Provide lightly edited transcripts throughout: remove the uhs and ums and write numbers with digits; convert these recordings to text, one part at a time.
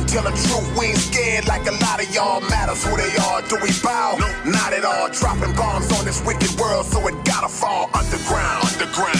tell the truth, we ain't scared like a lot of y'all. Matters who they are, do we bow? No, not at all. Dropping bombs on this wicked world, so it gotta fall underground.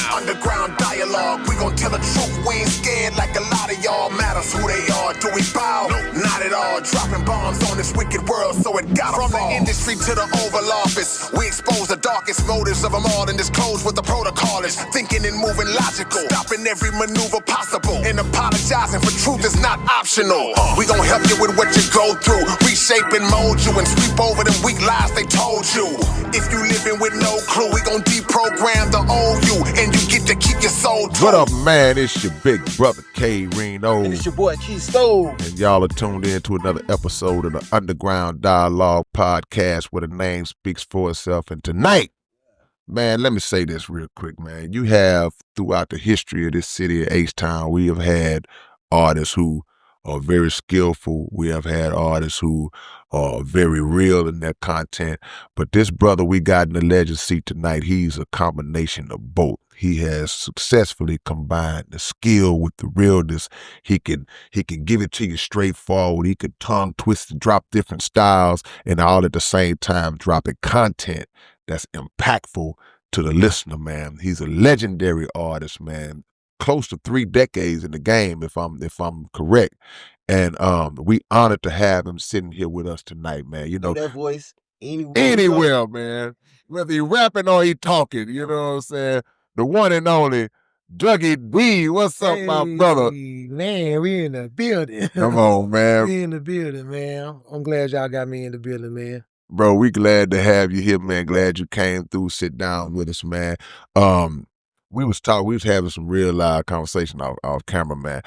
Underground dialogue, we gon' tell the truth, we ain't scared like a lot of y'all. Matters who they are, do we bow? No, not at all. Dropping bombs on this wicked world, so it gotta fall. From the industry to the Oval Office, we expose the darkest motives of them all and disclose what the protocol is. Thinking and moving logical, stopping every maneuver possible, and apologizing for truth is not optional. We gon' help you with what you go through, reshape and mold you, and sweep over them weak lies they told you. If you living with no clue, we gon' deprogram the old you, and you get to keep your soul true. What up, man? It's your big brother, K Reno. And it's your boy, Key Stove. And y'all are tuned in to another episode of the Underground Dialogue podcast where the name speaks for itself. And tonight, man, let me say this real quick, man. You have, throughout the history of this city of H-Town, we have had artists who are very skillful. We have had artists who are very real in their content. But this brother we got in the legend seat tonight, he's a combination of both. He has successfully combined the skill with the realness. He can give it to you straightforward. He could tongue twist and drop different styles, and all at the same time dropping content that's impactful to the listener, man. He's a legendary artist, man. Close to 3 decades in the game, if I'm correct. And we honored to have him sitting here with us tonight, man. You know that voice anywhere, man. Whether he rapping or he talking, you know what I'm saying? The one and only Dougie D. What's up, my brother? Man, we in the building. Come on, man. We in the building, man. I'm glad y'all got me in the building, man. Bro, we glad to have you here, man. Glad you came through, sit down with us, man. We was having some real live conversation off camera, man.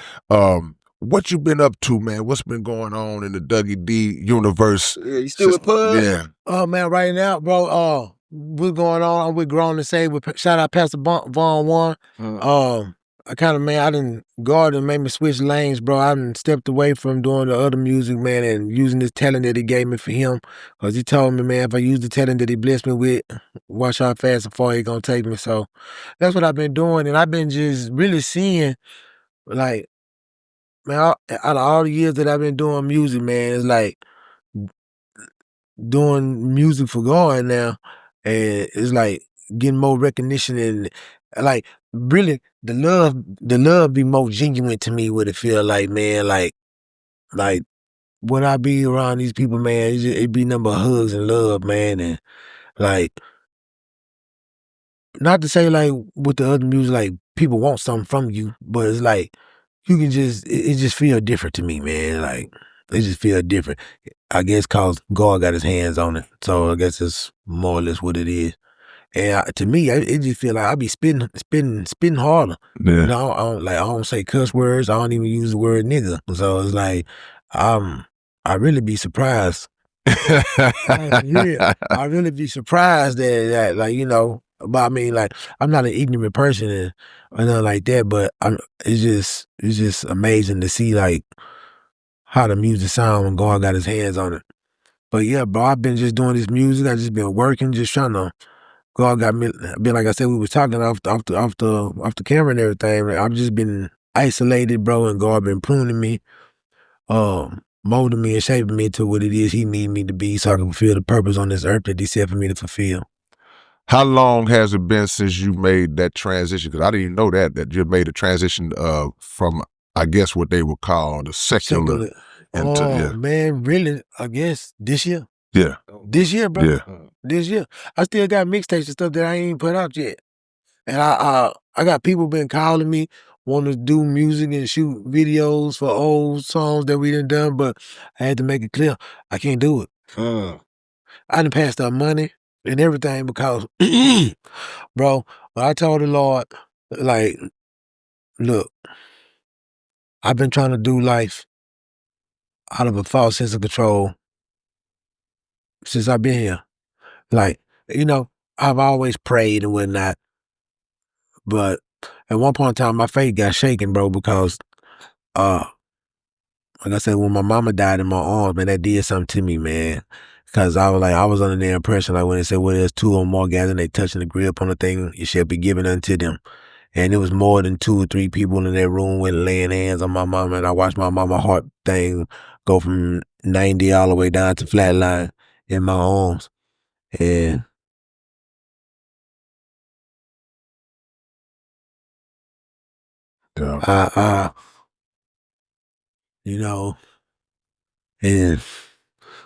What you been up to, man? What's been going on in the Dougie D universe? Yeah, you still with Pud? Yeah. Oh, man, right now, bro, what's going on? I'm with Grown to Say. Shout out Pastor Vaughn One. I kind of, man, I done God and made me switch lanes, bro. I done stepped away from doing the other music, man, and using this talent that he gave me for him. Because he told me, man, if I use the talent that he blessed me with, watch how fast and far he gonna take me. So that's what I've been doing. And I've been just really seeing, like, man, out of all the years that I've been doing music, man, it's like doing music for God now. And it's like getting more recognition and like really the love be more genuine to me what it feel like, man. Like when I be around these people, man, it be nothing but hugs and love, man. And like, not to say like with the other music, like people want something from you, but it's like you can just, it just feel different to me, man. Like it just feel different. I guess cause God got his hands on it. So I guess it's more or less what it is. And to me, it just feel like I be spitting harder. Yeah. You know, I don't say cuss words. I don't even use the word nigga. So it's like, I really be surprised. I really be surprised that like, you know, but I mean, like, I'm not an ignorant person and nothing like that, but it's just amazing to see like how the music sound when God got his hands on it. But yeah, bro, I've been just doing this music. I just been working, just trying to. God got me. Been like I said, we was talking off the camera and everything. I've just been isolated, bro, and God been pruning me, molding me and shaping me to what it is He need me to be, so I can fulfill the purpose on this earth that He said for me to fulfill. How long has it been since you made that transition? Because I didn't even know that you made a transition from, I guess, what they would call the secular. Man, really? I guess this year. Yeah. This year, bro. Yeah. This year. I still got mixtapes and stuff that I ain't even put out yet. And I got people been calling me, wanting to do music and shoot videos for old songs that we done, but I had to make it clear, I can't do it. I done passed out money and everything because, bro, when I told the Lord, like, look, I've been trying to do life out of a false sense of control since I've been here. Like, you know, I've always prayed and whatnot, but at one point in time, my faith got shaken, bro, because, like I said, when my mama died in my arms, man, that did something to me, man. Because I was under the impression, like when they said, well, there's 2 or more gathering, they touching the grip on the thing, it shall be given unto them. And it was more than 2 or 3 people in that room with laying hands on my mama, and I watched my mama heart thing go from 90 all the way down to flatline in my arms. And Yeah. you know, and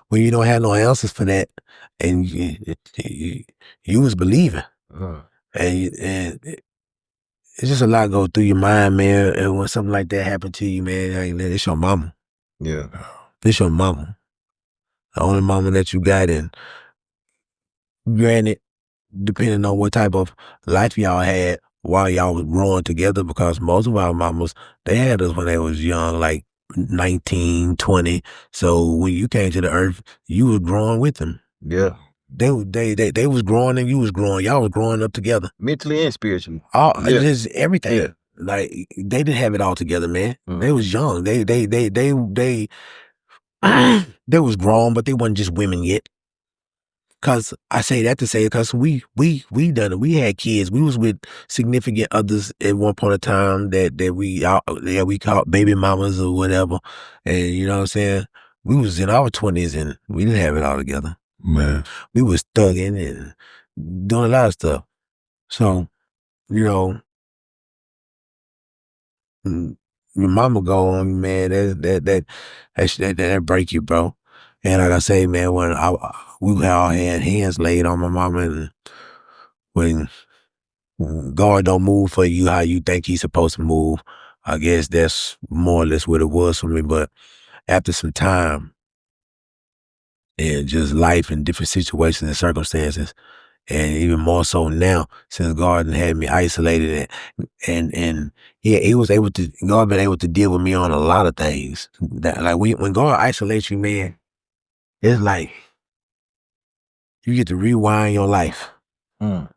when you don't have no answers for that, and you was believing, and it's just a lot go through your mind, man. And when something like that happened to you, man, like, it's your mama. Yeah. It's your mama. The only mama that you got. And granted, depending on what type of life y'all had while y'all was growing together, because most of our mamas, they had us when they was young, like 19, 20. So when you came to the earth, you was growing with them. Yeah. They was growing and you was growing. Y'all was growing up together. Mentally and spiritually. Just everything. Yeah. Like they didn't have it all together, man. They was young. They they was grown, but they wasn't just women yet. Cause I say that to say, cause we done it. We had kids. We was with significant others at one point in time that we called baby mamas or whatever. And you know what I'm saying? We was in our 20s and we didn't have it all together. Man. We was thugging and doing a lot of stuff. So, you know, your mama go on, man, that break you, bro. And like I say, man, when we all had hands laid on my mama, and when God don't move for you how you think he's supposed to move, I guess that's more or less what it was for me. But after some time and just life and different situations and circumstances, and even more so now, since God had me isolated and he was able to, God been able to deal with me on a lot of things. That like when God isolates you, man, it's like you get to rewind your life. And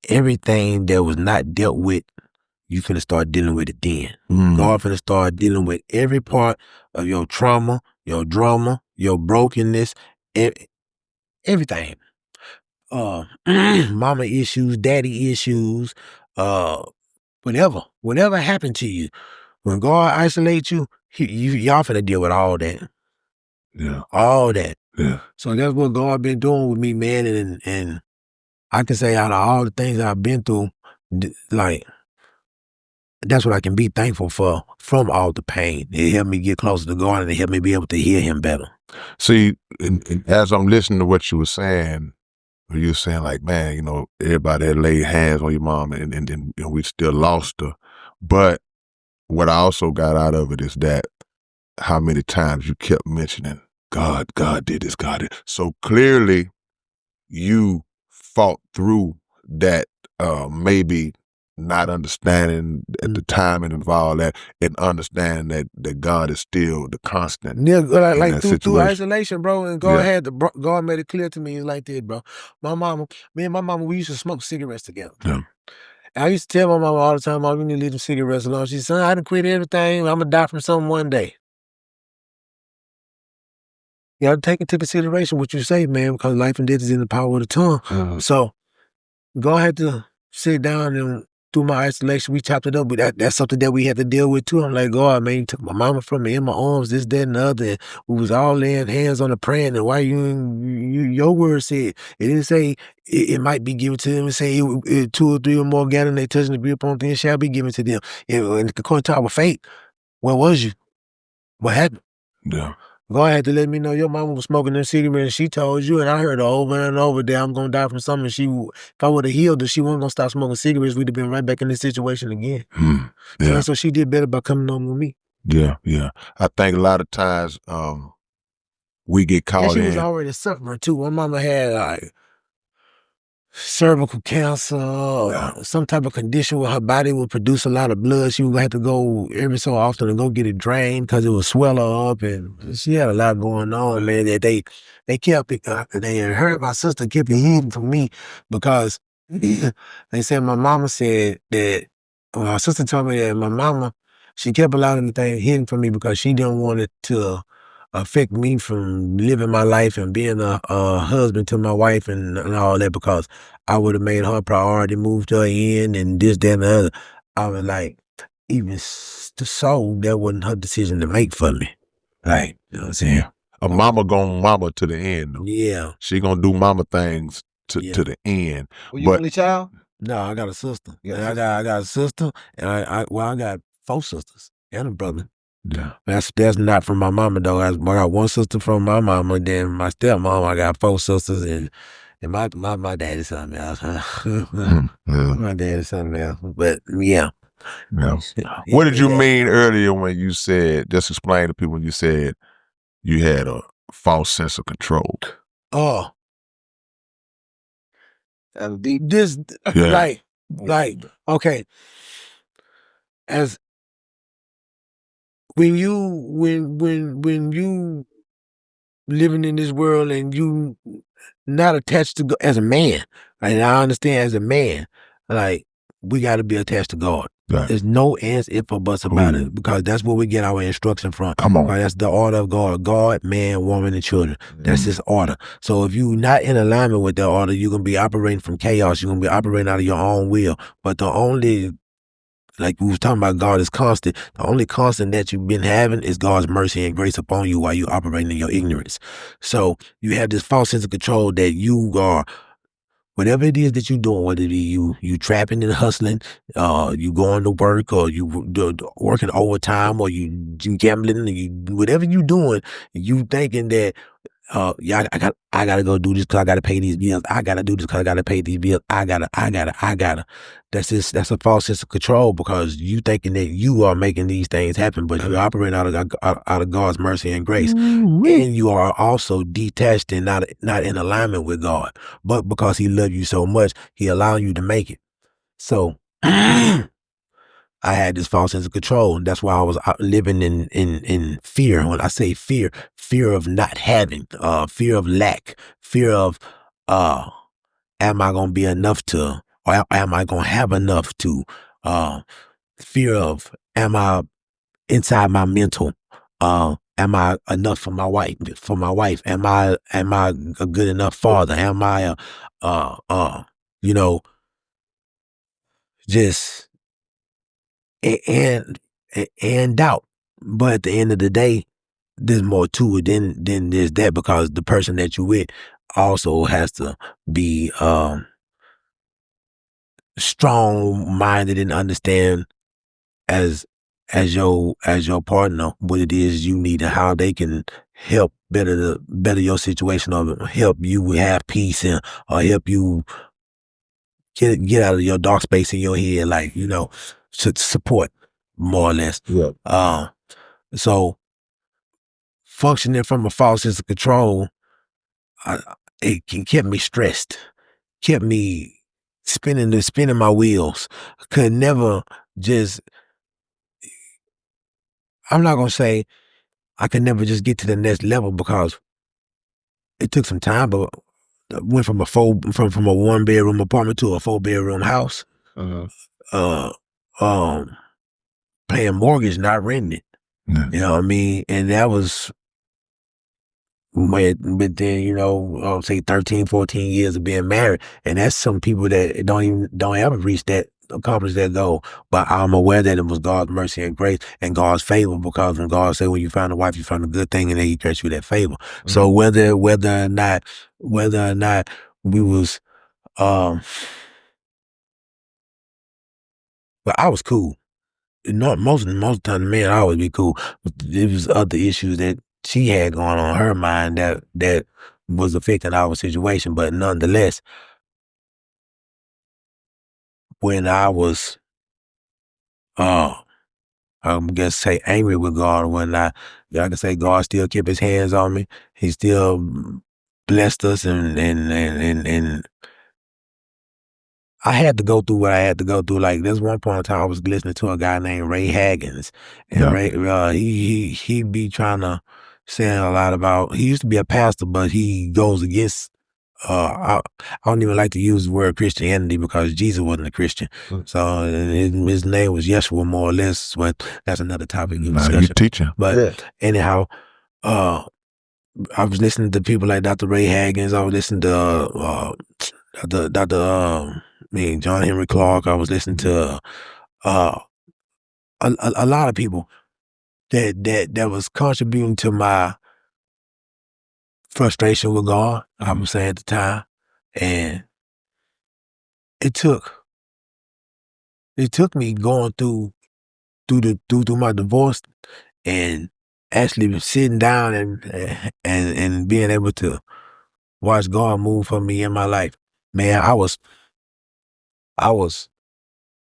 everything that was not dealt with, you finna start dealing with it then. God finna start dealing with every part of your trauma, your drama, your brokenness, everything. Mama issues, daddy issues, whatever happened to you, when God isolates you, y'all finna deal with all that. Yeah. All that. Yeah. So that's what God been doing with me, man. And I can say out of all the things I've been through, like, that's what I can be thankful for from all the pain. It helped me get closer to God, and it helped me be able to hear him better. See, and as I'm listening to what you were saying like, man, you know, everybody had laid hands on your mom and then we still lost her. But what I also got out of it is that how many times you kept mentioning, God did this, God did. So clearly you fought through that maybe not understanding at the time and all that, and understand that God is still the constant. Yeah, like through situation. isolation, bro. And God God made it clear to me, it's like this, bro. Me and my mama, we used to smoke cigarettes together. Yeah. I used to tell my mama all the time, "Mom, you need to leave them cigarettes alone." She said, "Son, I done quit everything. I'm gonna die from something one day." You gotta take into consideration what you say, man, because life and death is in the power of the tongue. So God had to sit down, and through my isolation, we chopped it up. But that's something that we had to deal with too. I'm like, God, man, you took my mama from me in my arms, this, that, and the other. And we was all laying hands on the praying. And why your word said, it didn't say it might be given to them. It say 2 or 3 or more gathering, they touching the agree upon things shall be given to them. And according to our faith, where was you? What happened? Yeah. God had to let me know your mama was smoking them cigarettes, and she told you, and I heard her over and over that I'm gonna die from something. If I would have healed her, she wasn't gonna stop smoking cigarettes. We'd have been right back in this situation again. Yeah. So she did better by coming on with me. Yeah. I think a lot of times we get caught And she in. was already suffering too. My mama had like cervical cancer, or some type of condition where her body would produce a lot of blood. She would have to go every so often to go get it drained because it would swell her up, and she had a lot going on, man. That they kept it. They had heard my sister kept it hidden from me because they said my mama said that. My sister told me that my mama, she kept a lot of the things hidden from me because she didn't want it to affect me from living my life and being a husband to my wife and all that, because I would have made her a priority, moved her in, and this, that, and the other. I was like, even so, that wasn't her decision to make for me. Like, you know what I'm saying? A mama gonna mama to the end. Though. Yeah. She gonna do mama things to the end. Were you only child? No, I got a sister. I got a sister, and I got 4 sisters and a brother. Yeah. That's not from my mama though. I got 1 sister from my mama, then my stepmom. I got 4 sisters, and my dad is something else. Yeah. My dad is something else. But yeah. What did you mean earlier when you said? Just explain to people when you said you had a false sense of control. Oh, deep. this like okay. As when you living in this world and you not attached to God as a man, and I understand as a man, like we got to be attached to God. Right. There's no ands, if or buts about it, because that's where we get our instruction from. Come on. That's the order of God: God, man, woman, and children. That's His order. So if you're not in alignment with that order, you're gonna be operating from chaos. You're gonna be operating out of your own will. But the only, like we was talking about, God is constant. The only constant that you've been having is God's mercy and grace upon you while you're operating in your ignorance. So you have this false sense of control that you are, whatever it is that you're doing, whether it be you trapping and hustling, you going to work, or you working overtime, or you gambling, and whatever you doing, you thinking that, yeah, I gotta go do this because I gotta pay these bills. I gotta do this because I gotta pay these bills. I gotta. That's a false sense of control, because you thinking that you are making these things happen, but you're operating out of God's mercy and grace, and you are also detached and not in alignment with God. But because He loved you so much, He allowed you to make it. So I had this false sense of control, and that's why I was living in fear. When I say fear of not having, fear of lack, fear of, am I gonna be enough to, or am I gonna have enough to, fear of, am I inside my mental, am I enough for my wife? Am I a good enough father? Am I you know, just and doubt. But at the end of the day, there's more to it than there's that, because the person that you with also has to be strong minded and understand as your partner what it is you need and how they can help better your situation, or help you have peace, and or help you get out of your dark space in your head, like, support, more or less. Yeah. So functioning from a false sense of control, it kept me stressed, kept me spinning my wheels. Could never just, I'm not gonna say I could never just get to the next level, because it took some time, but I went from a 1-bedroom apartment to a 4-bedroom house. Paying mortgage, not renting it. Yeah. You know what I mean? And that was but then, say 13, 14 years of being married. And that's some people that don't ever accomplish that goal. But I'm aware that it was God's mercy and grace and God's favor, because when God said, when you find a wife, you find a good thing, and then He grants you that favor. Mm-hmm. So whether or not we was, but I was cool. Not most of the time, the man always be cool. But there was other issues that she had going on in her mind that was affecting our situation. But nonetheless, when I was, I'm gonna say angry with God, when I can say God still kept His hands on me. He still blessed us, and I had to go through what I had to go through. Like, there's one point in time I was listening to a guy named Ray Haggins, and Ray, he be trying to say a lot about. He used to be a pastor, but he goes against. I don't even like to use the word Christianity, because Jesus wasn't a Christian. So his name was Yeshua, more or less. But that's another topic of discussion. You teaching, but anyhow, I was listening to people like Dr. Ray Haggins. I was listening to John Henry Clark. I was listening to a lot of people that was contributing to my frustration with God, I would say at the time. And it took me going through my divorce and actually sitting down and being able to watch God move for me in my life. Man, I was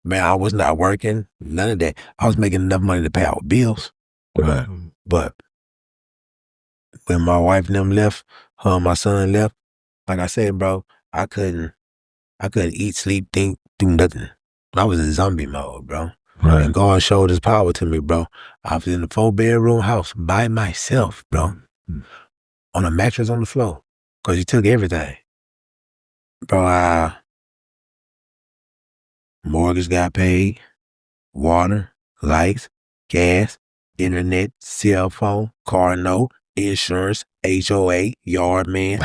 not working, none of that. I was making enough money to pay our bills. Right. But when my wife and them left, her and my son left, like I said, bro, I couldn't eat, sleep, think, do nothing. I was in zombie mode, bro. Right. And God showed his power to me, bro. I was in a 4-bedroom house by myself, bro, on a mattress on the floor, because he took everything. Bro, mortgage got paid, water, lights, gas, internet, cell phone, car note, insurance, HOA, yard man,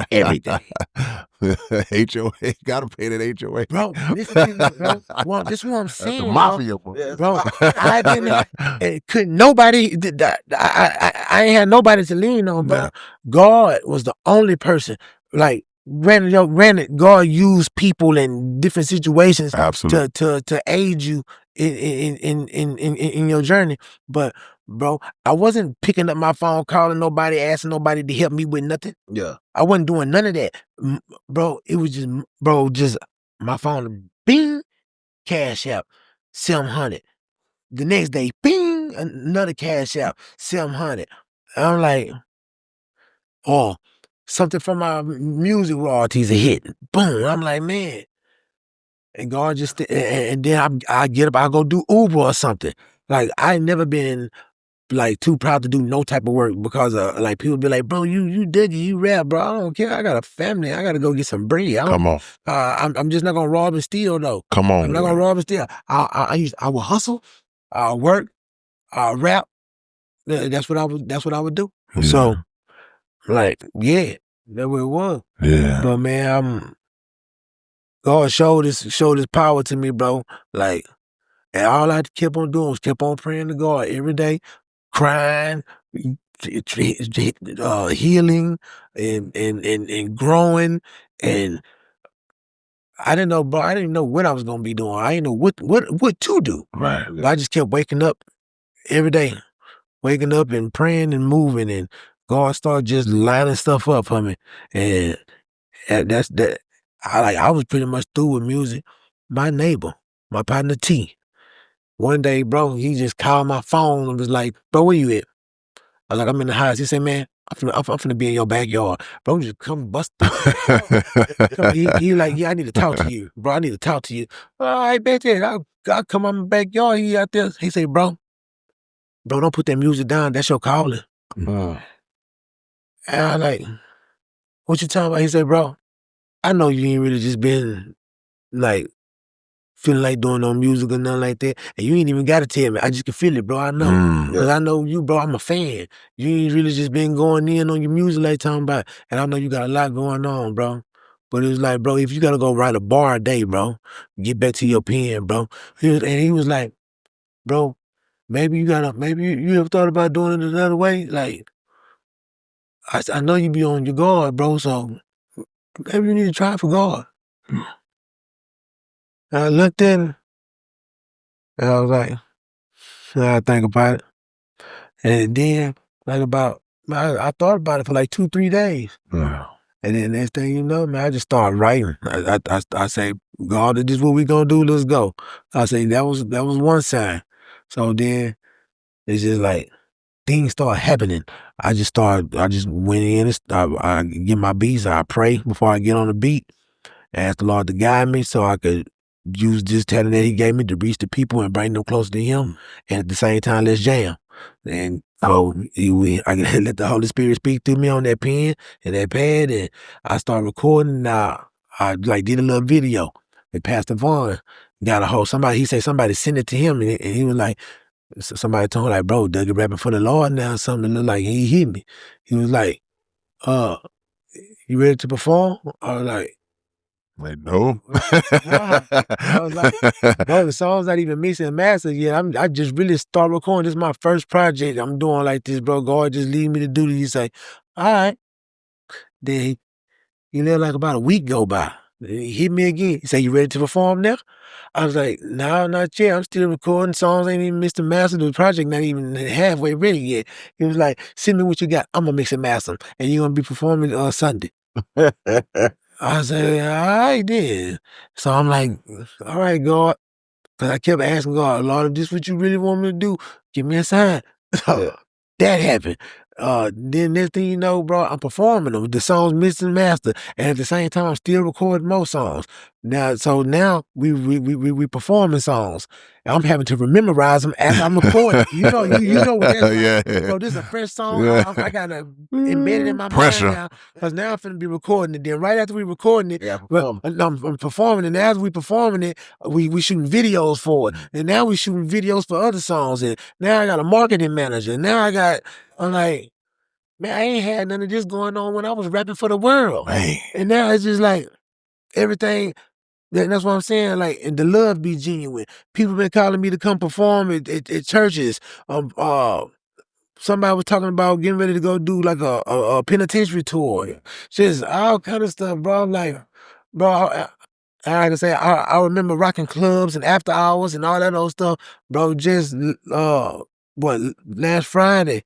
everything. HOA, gotta pay that HOA. Bro, listen to me, bro. Well, this is what I'm That's saying, the bro. mafia, bro. Bro, I didn't couldn't nobody, I ain't had nobody to lean on, bro. Nah. God was the only person, like, granted, God used people in different situations Absolutely. to aid you in your journey. But bro, I wasn't picking up my phone, calling nobody, asking nobody to help me with nothing. Yeah. I wasn't doing none of that. Bro, it was just my phone, bing, Cash App, 700. The next day, bing, another Cash App, 700. I'm like, oh, something from my music royalties a hit. Boom. I'm like, man. And God just, and then I get up, I go do Uber or something. Like, I ain't never been like too proud to do no type of work because like people be like, bro, you Dougie, you rap, bro. I don't care. I got a family. I got to go get some bread. Come on. I'm just not gonna rob and steal though. Come on. I'm not gonna rob and steal. I will hustle. I'll work. I'll rap. That's what I would do. Yeah. So, like, yeah, that's what it was. Yeah. But man, God showed his power to me, bro. Like, and all I kept on doing was kept on praying to God every day, crying, healing, and growing. And I didn't know, bro. I didn't know what I was gonna be doing. I didn't know what to do. Right. But I just kept waking up every day, waking up and praying and moving, and God started just lining stuff up for me. And that's that. I was pretty much through with music. My neighbor, my partner T. One day, bro, he just called my phone and was like, bro, where you at? I was like, I'm in the house. He said, man, I'm finna be in your backyard. Bro, just come bust through. He like, yeah, I need to talk to you. Bro, I need to talk to you. All right, bet that. I'll come out my backyard. He out there. He said, bro, don't put that music down. That's your calling. And I like, what you talking about? He said, bro, I know you ain't really just been like feeling like doing no music or nothing like that. And you ain't even got to tell me. I just can feel it, bro. I know. Because I know you, bro. I'm a fan. You ain't really just been going in on your music like talking about. And I know you got a lot going on, bro. But it was like, bro, if you got to go write a bar a day, bro, get back to your pen, bro. And he was like, bro, maybe you ever thought about doing it another way? Like, I know you be on your guard, bro, so maybe you need to try for God. And I looked at him, and I was like, I think about it. And then, like I thought about it for like 2-3 days. Yeah. And then next thing you know, man, I just started writing. I say, God, this is what we gonna do, let's go. I say, that was one sign. So then, it's just like, things start happening. I just went in, I get my beats, I pray before I get on the beat. Ask the Lord to guide me so I could use this talent that he gave me to reach the people and bring them closer to him. And at the same time, let's jam. And so I can let the Holy Spirit speak through me on that pen and that pad. And I started recording. I like did a little video. And Pastor Vaughn got a hold. He said somebody sent it to him. And he was like, somebody told him like, bro, Dougie rapping for the Lord now. Something look like he hit me. He was like, you ready to perform? I was like, no. I was like, bro, the song's not even mixed and mastered yet. I just really start recording. This is my first project I'm doing like this, bro. God just lead me to do this. He's like, all right. Then he let like about a week go by. He hit me again. He said, you ready to perform now? I was like, no, not yet. I'm still recording songs. Ain't even mixed and mastered. The project not even halfway ready yet. He was like, send me what you got. I'm going to mix and master 'em, and you're going to be performing Sunday. I said, all right then. So I'm like, all right, God. Because I kept asking God, Lord, if this is what you really want me to do, give me a sign. So that happened. Then next thing you know, bro, I'm performing them. The songs mixed and mastered. And at the same time, I'm still recording more songs. Now we performing songs. I'm having to memorize them as I'm recording. You know what that's like. Yeah. Bro, this is a fresh song. Yeah. I got to embed it in my Pressure. mind now. Because now I'm finna be recording it. Then right after we recording it, perform. I'm performing it. And as we performing it, we shooting videos for it. And now we shooting videos for other songs. And now I got a marketing manager. Now I'm like, man, I ain't had none of this going on when I was rapping for the world. Man. And now it's just like everything. That's what I'm saying. Like, and the love be genuine. People been calling me to come perform at churches. Somebody was talking about getting ready to go do like a penitentiary tour. Just all kind of stuff, bro. I'm like, bro, I can say I remember rocking clubs and after hours and all that old stuff, bro. Just last Friday,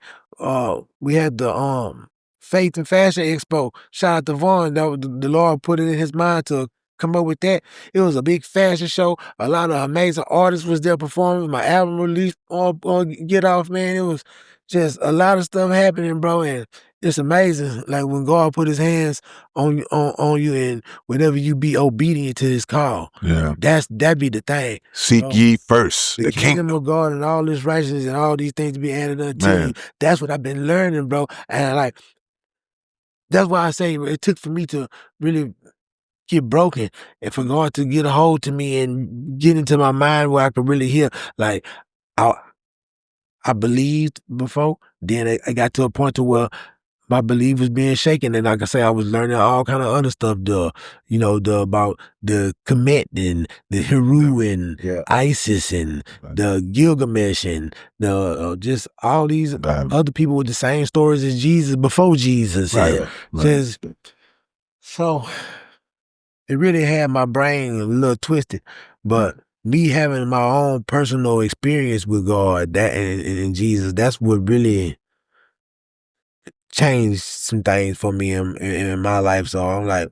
we had the Faith and Fashion Expo. Shout out to Vaughn. That was, the Lord put it in his mind to come up with that. It was a big fashion show. A lot of amazing artists was there performing. My album release on Get Off, man. It was just a lot of stuff happening, bro. And it's amazing. Like when God put his hands on you and whenever you be obedient to his call. Yeah. That be the thing. Seek ye first The kingdom of God and all this righteousness and all these things to be added unto you. That's what I've been learning, bro. And like, that's why I say it took for me to really get broken and for God to get a hold to me and get into my mind where I could really hear. Like, I believed before, then I got to a point to where my belief was being shaken, and like I say, I was learning all kind of other stuff, about the Kemet and the Heru and Isis and the Gilgamesh and the just all these other people with the same stories as Jesus before Jesus. So it really had my brain a little twisted, but me having my own personal experience with God, that and Jesus, that's what really changed some things for me in my life. So I'm like,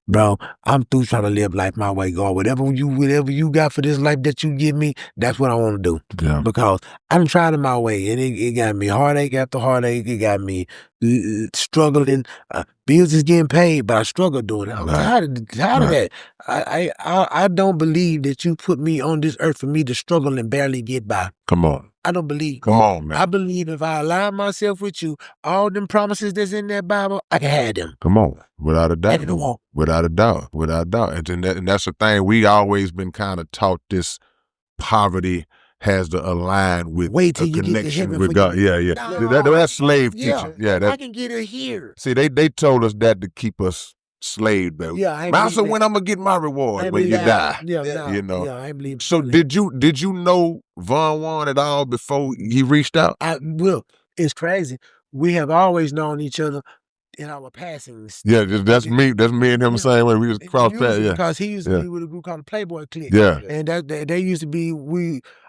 bro, I'm through trying to live life my way, God. Whatever you got for this life that you give me, that's what I want to do. Yeah. Because I done tried it my way, and it got me heartache after heartache. It got me struggling. Bills is getting paid, but I struggle doing it. I'm tired of that. I don't believe that you put me on this earth for me to struggle and barely get by. Come on. I don't believe. Come on, man. I believe if I align myself with you, all them promises that's in that Bible, I can have them. Come on. Without a doubt. Come on. Without a doubt. Without a doubt. And that's the thing. We always been kind of taught this poverty has to align with Wait till a you connection get to heaven with God. Yeah. No. That's slave teaching. Yeah. I can get it here. See, they told us that to keep us slave though. Yeah, I ain't Master, believe when I'm gonna get my reward when you die. Yeah, you know. Yeah, I ain't believe. So did you know Von Juan at all before he reached out? It's crazy. We have always known each other in our passings. Yeah, that's me. That's me and him the same way. We just crossed paths. Yeah, because he used to be with a group called the Playboy Clique. Yeah, and they used to be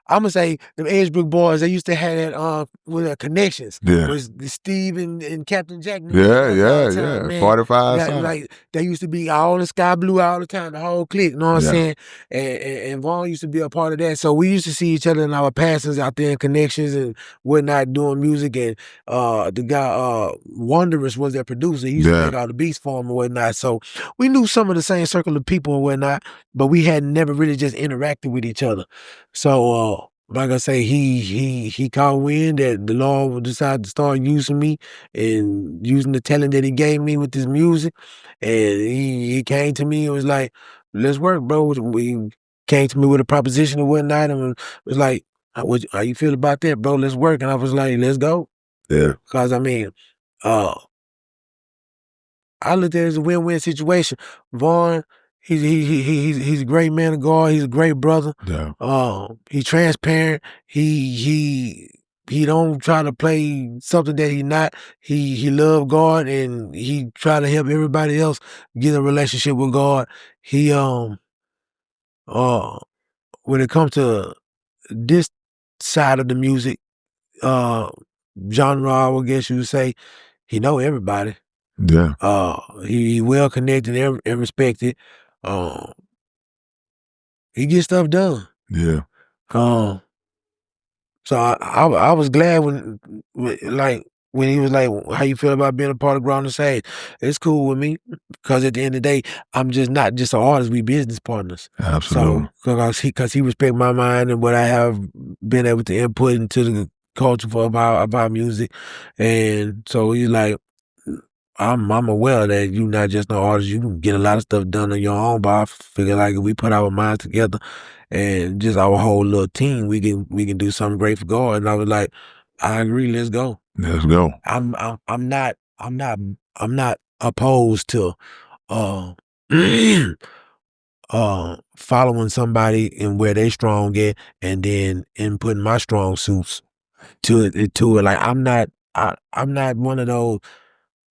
I'm gonna say the Edgebrook boys. They used to have that with their connections. Yeah, was Steve and Captain Jack. Yeah. 45. Like they used to be all in Sky Blue all the time. The whole clique. You know what I'm saying? And Vaughn used to be a part of that. So we used to see each other in our passings out there in connections and whatnot, doing music. And the guy Wondrous was their producer. He used to make all the beats for him and whatnot. So we knew some of the same circle of people and whatnot, but we had never really just interacted with each other. So like I say, he caught wind that the Lord decided to start using me and using the talent that he gave me with this music. And he came to me and was like, let's work, bro. We came to me with a proposition and whatnot and was like, how you feel about that, bro? Let's work. And I was like, let's go. Yeah. Because I mean, I looked at it as a win-win situation. Vaughn, he's a great man of God. He's a great brother. Yeah. He's transparent. He don't try to play something that he not. He love God and he try to help everybody else get a relationship with God. He when it comes to this side of the music genre, I guess you would say, he know everybody. Yeah. He well connected and respected. He gets stuff done. Yeah. So I was glad when he was like, how you feel about being a part of Ground and Sage? It's cool with me because at the end of the day, I'm just not just an artist. We business partners. Absolutely. So because he respect my mind and what I have been able to input into the culture about music, and so he's like, I'm aware that you're not just an artist. You can get a lot of stuff done on your own, but I figure like if we put our minds together and just our whole little team, we can do something great for God. And I was like, I agree. Let's go. Let's go. I'm not opposed to following somebody in where they strong at, and then inputting my strong suits to it. Like I'm not one of those.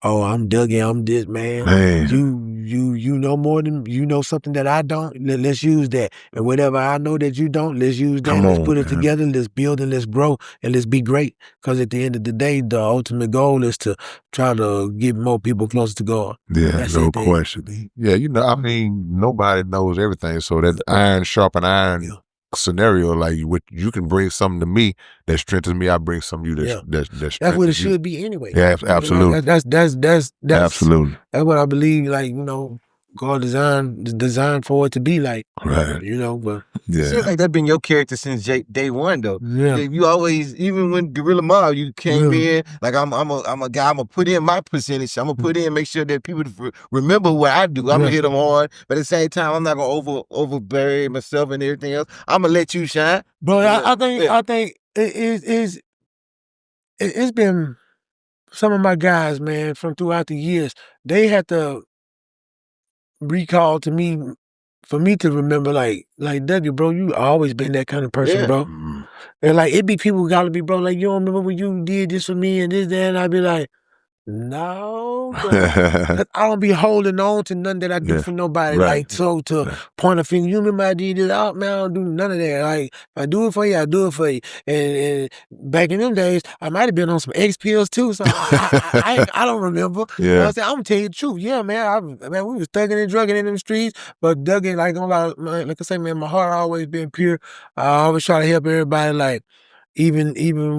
Oh, I'm Dougie. I'm this man. You know more than you know something that I don't. Let's use that. And whatever I know that you don't, let's use that. Let's put it together. Let's build and let's grow and let's be great. Because at the end of the day, the ultimate goal is to try to get more people closer to God. Yeah, That's no it, baby. question. Yeah, I mean, nobody knows everything. So that iron sharpen iron scenario, like you can bring something to me that strengthens me. I bring something to you that's what it should be anyway. Yeah, absolutely. That's absolutely. That's what I believe. Like God designed for it to be like. Right. But yeah, Seems like that been your character since day one though. Yeah. You always, even when Gorilla Mob, you came in like I'm a guy. I'm gonna put in my percentage. I'm gonna put in, make sure that people remember what I do. I'm gonna hit them hard, but at the same time, I'm not gonna overbury myself and everything else. I'm gonna let you shine, bro. I think it's been some of my guys, man, from throughout the years. They had to recall to me for me to remember, like Dougie, bro, you always been that kind of person, bro. And like it be people who gotta be, bro, like you don't remember when you did this for me and this, that, and I'd be like, no, cause I don't be holding on to nothing that I do for nobody. Right. Like so to point a finger, you remember I did this? Oh man, I don't do none of that. Like if I do it for you, I do it for you. And back in them days, I might have been on some X pills too. So I don't remember. Yeah. You know what I'm saying? I'm gonna tell you the truth. Yeah, man. We was thugging and drugging in them streets, but Dougie, like I say, man, my heart always been pure. I always try to help everybody. Like even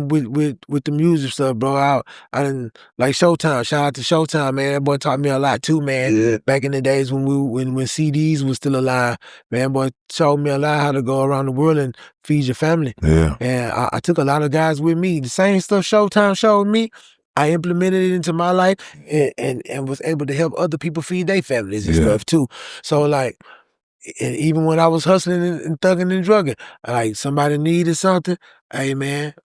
with the music stuff, bro. I didn't like Showtime. Shout out to Showtime, man. That boy taught me a lot too, man. Yeah. Back in the days when CDs was still alive, man, boy showed me a lot how to go around the world and feed your family. Yeah. And I took a lot of guys with me. The same stuff Showtime showed me, I implemented it into my life and was able to help other people feed their families and stuff too. So like, and even when I was hustling and thugging and drugging, like somebody needed something, hey man,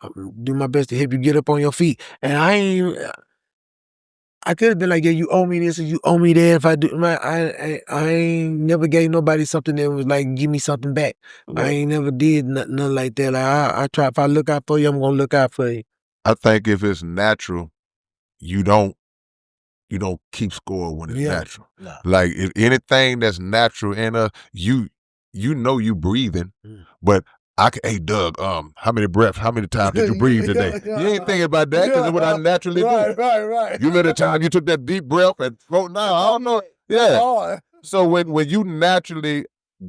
do my best to help you get up on your feet. And I could have been like, yeah, you owe me this or you owe me that. If I do, man, I ain't never gave nobody something that was like, give me something back. I ain't never did nothing like that. Like I try, if I look out for you, I'm gonna look out for you. I think if it's natural, you don't keep score when it's natural. Nah. Like if anything that's natural in us, you you breathing, but hey Doug, how many times did you breathe today? You ain't thinking about that because it's what I naturally do. Right. You remember the time you took that deep breath and now I don't know. Yeah. So when you naturally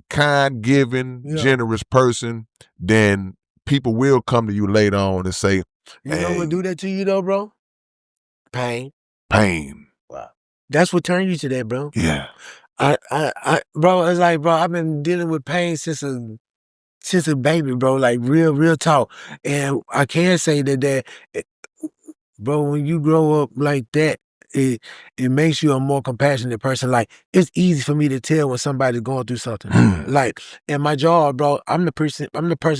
kind, giving, generous person, then people will come to you later on and say, You know what do that to you though, bro? Pain. Wow. That's what turned you to that, bro. Yeah. Bro, it's like, bro, I've been dealing with pain since a baby, bro. Like real talk. And I can say that bro, when you grow up like that, it makes you a more compassionate person. Like it's easy for me to tell when somebody's going through something. Like in my job, bro, I'm the person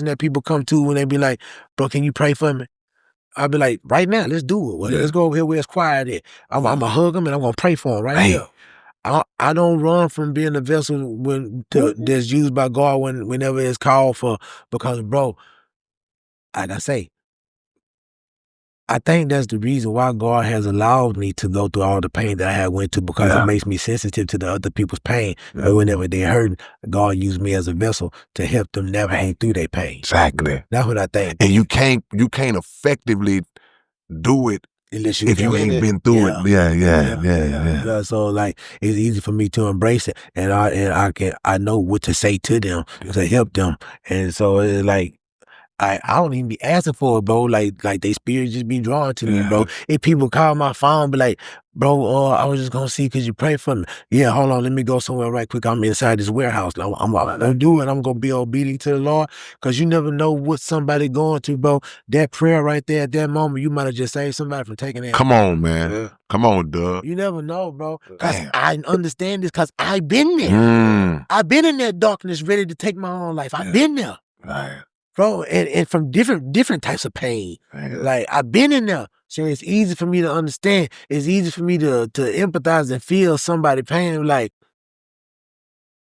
that people come to when they be like, bro, can you pray for me? I'll be like, right now, let's do it. Well, let's go over here where it's quiet at. I'm going to hug him and I'm going to pray for him right here. I don't run from being a vessel that's used by God whenever it's called for, because, bro, like I say, I think that's the reason why God has allowed me to go through all the pain that I had went through, because it makes me sensitive to the other people's pain. And whenever they're hurting, God used me as a vessel to help them navigate through their pain. Exactly. That's what I think. And you can't effectively do it if you ain't been through it. Yeah. So like, it's easy for me to embrace it, and I know what to say to them to help them. And so it's like, I don't even be asking for it, bro. Like they spirit just be drawn to me, bro. If people call my phone, be like, bro, I was just gonna see, could you pray for me? Yeah, hold on, let me go somewhere right quick. I'm inside this warehouse. I'm gonna do it. I'm gonna be obedient to the Lord, because you never know what somebody going through, bro. That prayer right there at that moment, you might have just saved somebody from taking that. Come on, man. Yeah. Come on, Doug. You never know, bro. Because I understand this, because I've been there. I've been in that darkness ready to take my own life. I've been there. Right. Bro, and from different types of pain. Like, I've been in there. So it's easy for me to understand. It's easy for me to empathize and feel somebody's pain. Like,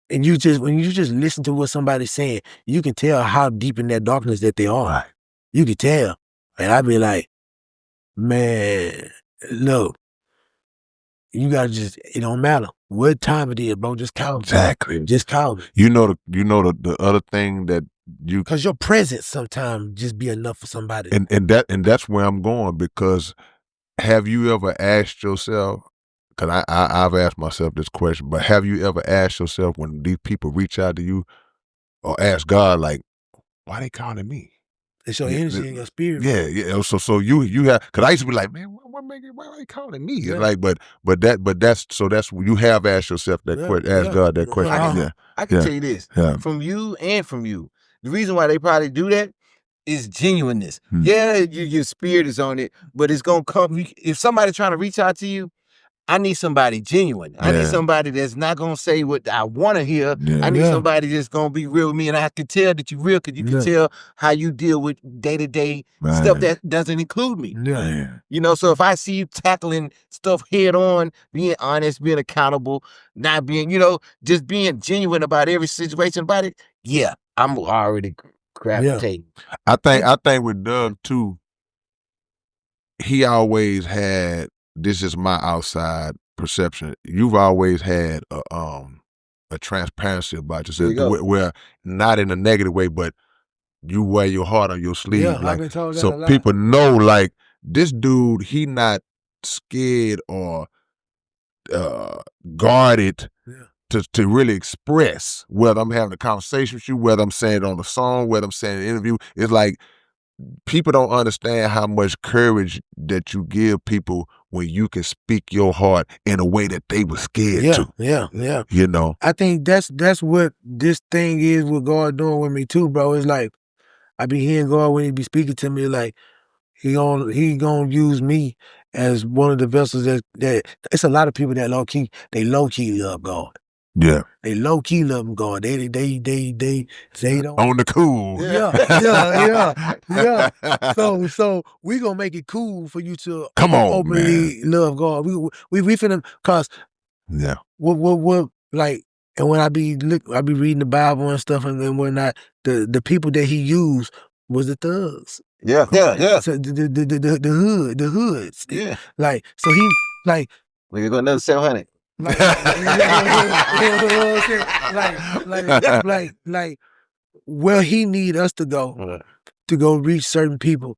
and when you just listen to what somebody's saying, you can tell how deep in that darkness that they are. Right. You can tell. And I be like, man, look, you gotta it don't matter what time it is, bro. Just call me. Exactly. Just call me. You know the other thing that because your presence sometimes just be enough for somebody. And that's where I'm going, because have you ever asked yourself, because I've asked myself this question, but have you ever asked yourself, when these people reach out to you, or ask God, like, why they calling me? It's your energy and your spirit. Yeah. So you have, because I used to be like, man, why are they calling me? Yeah. Like, but that's you have asked yourself that question, ask God that question. I can tell you this, from you and from you. The reason why they probably do that is genuineness. Yeah, your spirit is on it, but it's gonna come. If somebody trying to reach out to you, I need somebody genuine. I need somebody that's not gonna say what I want to hear. I need somebody that's gonna be real with me, and I can tell that you're real, because you can tell how you deal with day-to-day stuff that doesn't include me. You know, so if I see you tackling stuff head on, being honest, being accountable, not being, just being genuine about every situation about it, I'm already gravitating. I think with Doug too, he always had, this is my outside perception, you've always had a transparency about yourself, where not in a negative way, but you wear your heart on your sleeve. Yeah, I've been told that a lot. People know, like, this dude, he not scared or guarded to really express, whether I'm having a conversation with you, whether I'm saying it on the song, whether I'm saying it in an interview. It's like, people don't understand how much courage that you give people when you can speak your heart in a way that they were scared to. Yeah. You know? I think that's what this thing is with God doing with me too, bro. It's like, I be hearing God when he be speaking to me, like, he gonna use me as one of the vessels that it's a lot of people that low key love God. Yeah. They low key love God. They don't on the cool. Yeah. So we gonna make it cool for you to openly love God. We finna, cause what like, and when I be reading the Bible and stuff and whatnot, the people that he used was the thugs. Yeah. So the hoods. Yeah. Like, so he like, we got another 700. Like where he need us to go reach certain people.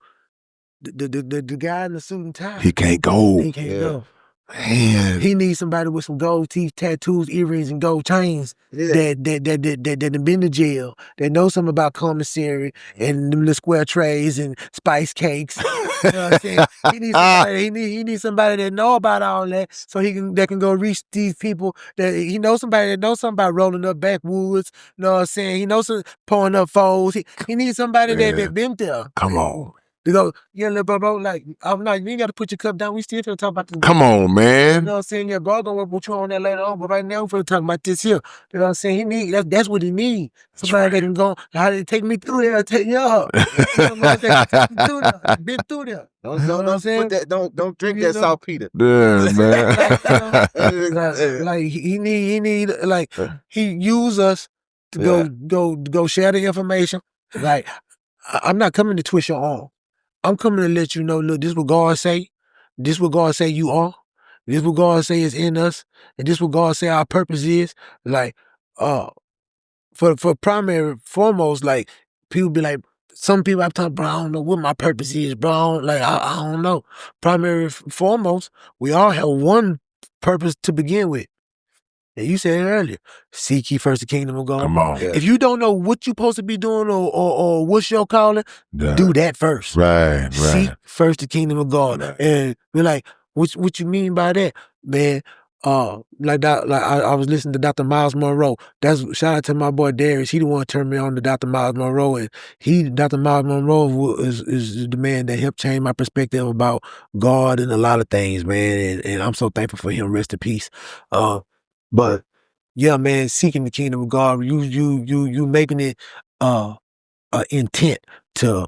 The guy in the suit and tie, he can't go. He can't go. Man, he needs somebody with some gold teeth, tattoos, earrings, and gold chains that done been to jail, that know something about commissary and them little square trays and spice cakes. You know what I'm saying? He needs somebody. He needs somebody that know about all that, so that can go reach these people. That he knows somebody that knows something about rolling up backwoods. You know what I'm saying? He knows some pouring up foes. He needs somebody that been there. Come on. They go, yeah, little bro, like, I'm not, you ain't got to put your cup down. We still finna talk about this. Come on, You man. know what I'm saying? Yeah, bro, gonna work with you on that later on, but right now we're finna talk about this here. You know what I'm saying? He need, that's what he need. Somebody that can go, how they take me through there, take you up. Somebody that can take me through there, been through there. Don't drink that saltpeter. Yeah, man. Like he need like he use us to go share the information. Like I'm not coming to twist your arm. I'm coming to let you know, look, this what God say. This what God say you are. This what God say is in us. And this what God say our purpose is. Like for primary foremost, like people be like, some people I'm talking, bro, I don't know what my purpose is, bro. Like I don't know. Primary foremost, we all have one purpose to begin with. And you said it earlier. Seek ye first the kingdom of God. Come on. If you don't know what you're supposed to be doing or what's your calling, do that first. Right. Seek first the kingdom of God. Right. And we're like, what you mean by that? Man, like that, like I was listening to Dr. Miles Monroe. That's shout out to my boy Darius. He the one turned me on to Dr. Miles Monroe, and Dr. Miles Monroe is the man that helped change my perspective about God and a lot of things, man. And I'm so thankful for him. Rest in peace. But yeah, man, seeking the kingdom of God, you making it intent to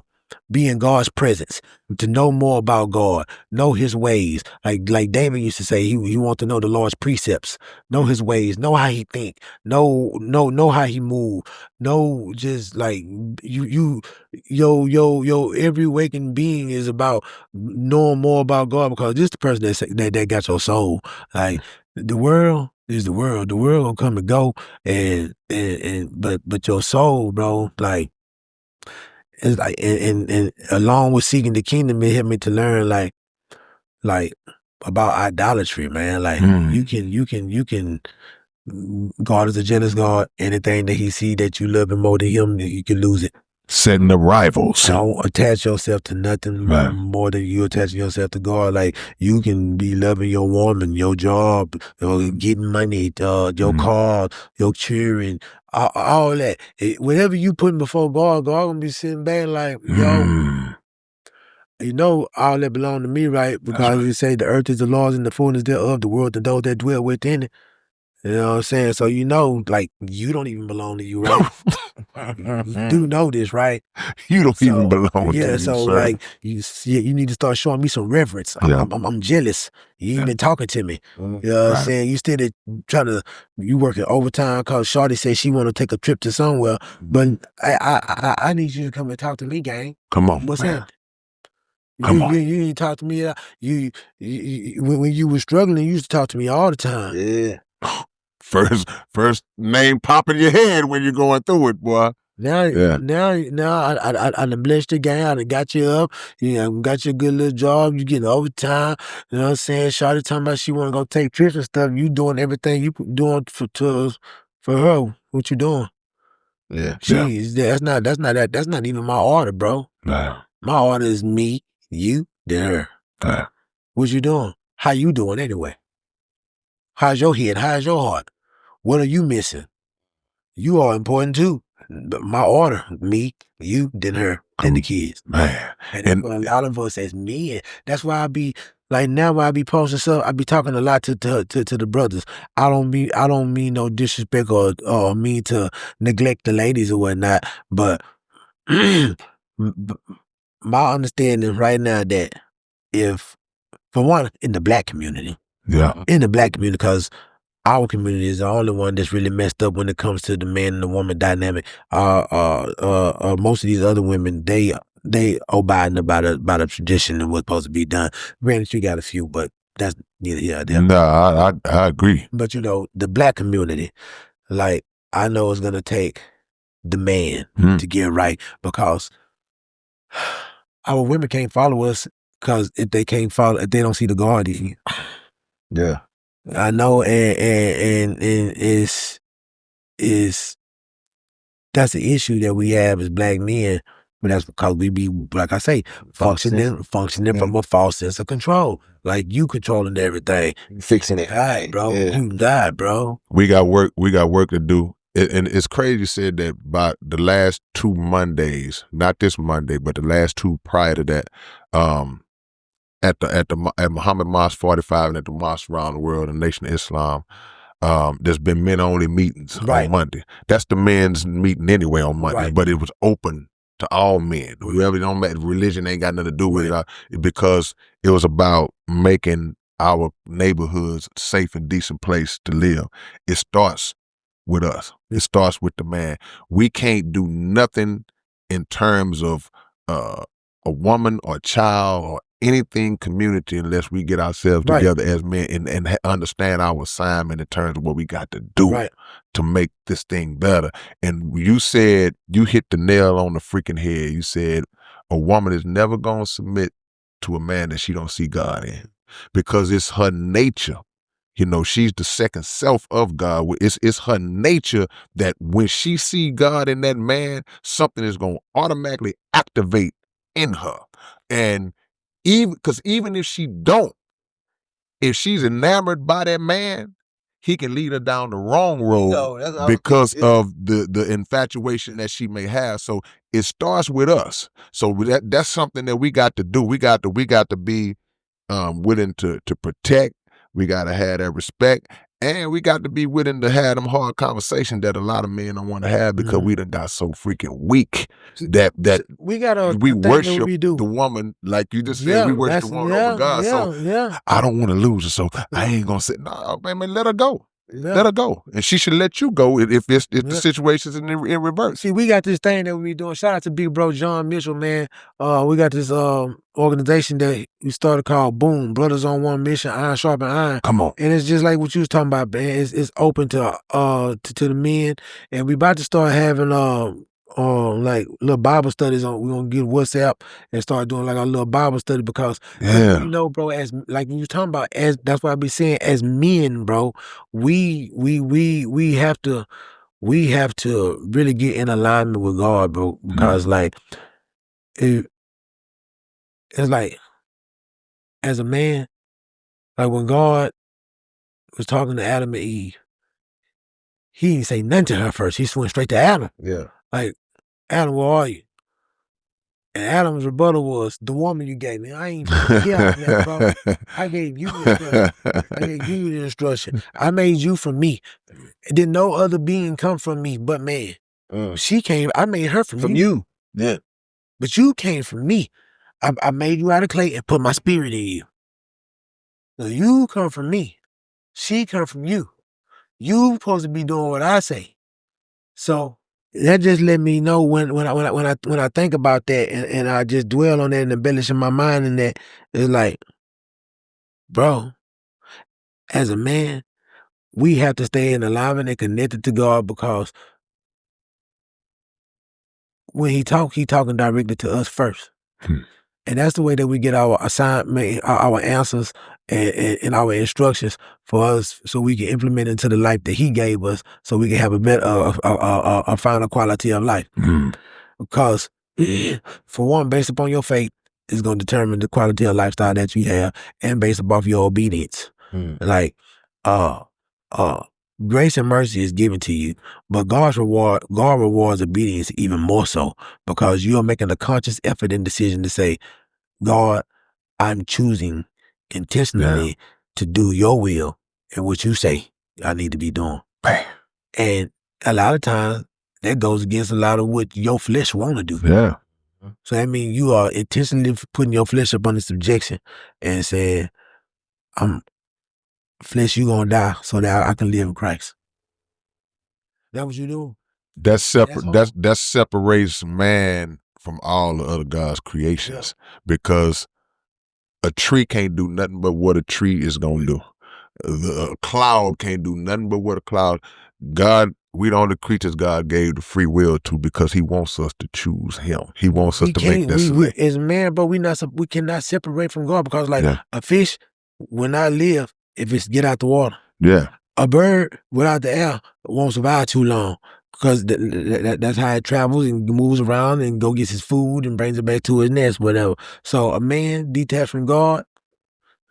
be in God's presence, to know more about God, know his ways. Like David used to say, he want to know the Lord's precepts, know his ways, know how he think, know how he move, know just like yo, every waking being is about knowing more about God, because this the person that got your soul. Like the world is the world. The world gonna come and go, but your soul, bro, like it's like and along with seeking the kingdom, it helped me to learn like about idolatry, man. Like you can. God is a jealous God. Anything that he see that you love him more than him, you can lose it. Setting up rivals. Don't attach yourself to nothing more than you attaching yourself to God. Like you can be loving your woman, your job, getting money, your car, your children, all that. Whatever you putting before God, God gonna be sitting back like, yo, you know, all that belong to me, right? Because we say the earth is the Lord's and the fullness thereof, the world and those that dwell within it. You know what I'm saying? So you know, like, you don't even belong to you, right? You do know this, right? You don't even belong to you, so sir. like, you need to start showing me some reverence. I'm jealous. You ain't been talking to me. You know what I'm saying? You still you working overtime because Shawty said she want to take a trip to somewhere, but I need you to come and talk to me, gang. Come on, what's man. happening? You ain't talk to me. When you were struggling, you used to talk to me all the time. Yeah. First name pop in your head when you're going through it, boy. Now I done blessed the game. I done got you up. You know, got you a good little job. You getting overtime. You know what I'm saying? Shawty talking about she want to go take trips and stuff. You doing everything you doing for her. What you doing? Yeah. Jeez, that's not even my order, bro. Nah. My order is me, you, then her. What you doing? How you doing anyway? How's your head? How's your heart? What are you missing? You are important too. But my order, me, you, then her, then the kids. Man. And a lot of us as me, and that's why I be like, now when I be posting stuff, I be talking a lot to the brothers. I don't mean no disrespect or mean to neglect the ladies or whatnot, but my understanding right now that if, for one, in the black community, because our community is the only one that's really messed up when it comes to the man and the woman dynamic. Most of these other women, they abiding by the tradition and what's supposed to be done. Granted, you got a few, but that's neither here nor there. No, I agree. But you know, the black community, like, I know it's gonna take the man to get right, because our women can't follow us, because if they don't see the God in you. Yeah. I know, and that's the issue that we have as black men, but that's because we be, like I say, functioning from a false sense of control. Like, you controlling everything. Fixing it. All right, bro. Yeah. You died, bro. We got work to do and it's crazy you said that by the last 2 Mondays, not this Monday, but the last 2 prior to that, at Muhammad Mosque 45 and at the mosques around the world, the Nation of Islam, there's been men only meetings on Monday. That's the men's meeting anyway on Monday, but it was open to all men. Whoever don't matter, religion ain't got nothing to do with it, because it was about making our neighborhoods a safe and decent place to live. It starts with us. It starts with the man. We can't do nothing in terms of a woman or child or anything community unless we get ourselves together as men and understand our assignment in terms of what we got to do to make this thing better. And you said, you hit the nail on the freaking head. You said a woman is never going to submit to a man that she don't see God in, because it's her nature. You know, she's the second self of God. It's her nature that when she see God in that man, something is going to automatically activate in her. And even if she don't, if she's enamored by that man, he can lead her down the wrong road because of the infatuation that she may have. So it starts with us. So that's something that we got to do. We got to be willing to protect. We got to have that respect, and we got to be willing to have them hard conversations that a lot of men don't want to have because we done got so freaking weak that we worship the woman, like you just said, we worship the woman over God. So I don't want to lose her, so I ain't gonna say no, man. Let her go. Let her go, and she should let you go if the situation's in reverse. See, we got this thing that we be doing. Shout out to big bro John Mitchell, man. We got this organization that we started called Boom, Brothers on One Mission, Iron Sharpen Iron. Come on, and it's just like what you was talking about, man. It's open to the men, and we about to start having like little Bible studies on. We're gonna get WhatsApp and start doing like a little Bible study because you know, bro, as like you was talking about, as that's what I be saying, as men, bro, we have to really get in alignment with God, bro, because like it's like as a man, like when God was talking to Adam and Eve, he didn't say nothing to her first. He went straight to Adam. Yeah. Like, Adam, where are you? And Adam's rebuttal was, the woman you gave me. I ain't that, bro. I gave you the instruction. I made you for me. Did no other being come from me but man. She came, I made her from you. Yeah. But you came from me. I made you out of clay and put my spirit in you. So you come from me. She come from you. You supposed to be doing what I say. So that just let me know when I think about that and I just dwell on that and embellish in my mind, and that it's like, bro, as a man, we have to stay in alignment and connected to God, because when he talking directly to us first. And that's the way that we get our assignment, our answers, and our instructions for us, so we can implement into the life that he gave us, so we can have a better, a finer quality of life. Because for one, based upon your faith, is going to determine the quality of lifestyle that you have, and based upon your obedience. Like, grace and mercy is given to you, but God rewards obedience even more so, because you are making a conscious effort and decision to say, God, I'm choosing intentionally to do your will and what you say I need to be doing. And a lot of times that goes against a lot of what your flesh want to do. Yeah. So that means you are intentionally putting your flesh up under subjection and saying, flesh, you gonna die so that I can live in Christ. That what you do? That separates man from all the other God's creations, because a tree can't do nothing but what a tree is gonna do. A cloud can't do nothing but what a cloud. God, we the only creatures God gave the free will to, because he wants us to choose him. He wants us to make that. As man, but we cannot separate from God, because like a fish will not live if it's get out the water. Yeah. A bird without the air won't survive too long, because that's how it travels and moves around and go gets his food and brings it back to his nest, whatever. So a man detached from God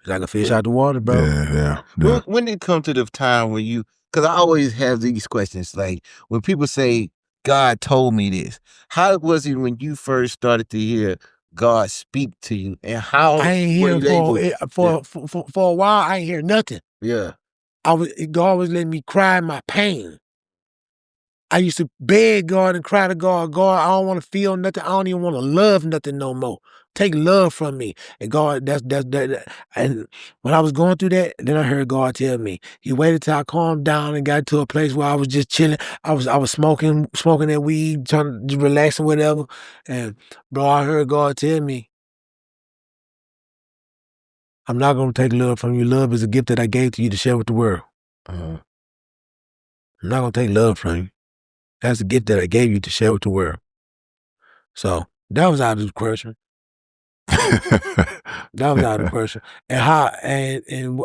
is like a fish out the water, bro. Yeah. When it comes to the time when you because I always have these questions. Like when people say, God told me this, how was it when you first started to hear God speak to you? And how I ain't were hear you able? for a while. I ain't hear nothing. Yeah. God was letting me cry my pain. I used to beg God and cry to God, God, I don't want to feel nothing. I don't even want to love nothing no more. Take love from me. And God, that. And when I was going through that, then I heard God tell me. He waited till I calmed down and got to a place where I was just chilling. I was smoking that weed, trying to relax and whatever. And bro, I heard God tell me, I'm not gonna take love from you. Love is a gift that I gave to you to share with the world. Uh-huh. I'm not gonna take love from you. That's a gift that I gave you to share with the world. So that was out of the question. That was out of the question. And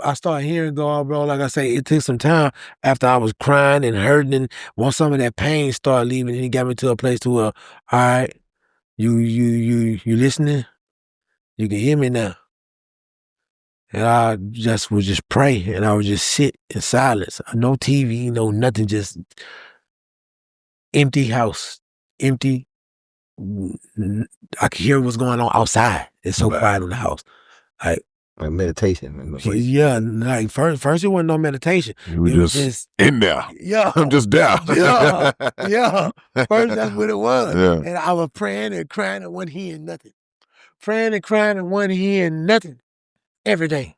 I started hearing God, bro. Like I say, it took some time after I was crying and hurting, and once some of that pain started leaving, and he got me to a place to where, all right, you listening? You can hear me now. And I just would just pray, and I would just sit in silence. No TV, no nothing, just empty house, empty. I could hear what's going on outside. It's so quiet in the house. Like meditation. Yeah, like first it wasn't no meditation. You were It was just in there. Yeah. I'm just there. Yeah. First that's what it was. Yeah. And I was praying and crying and wasn't hearing nothing. Praying and crying and wasn't hearing nothing. Every day.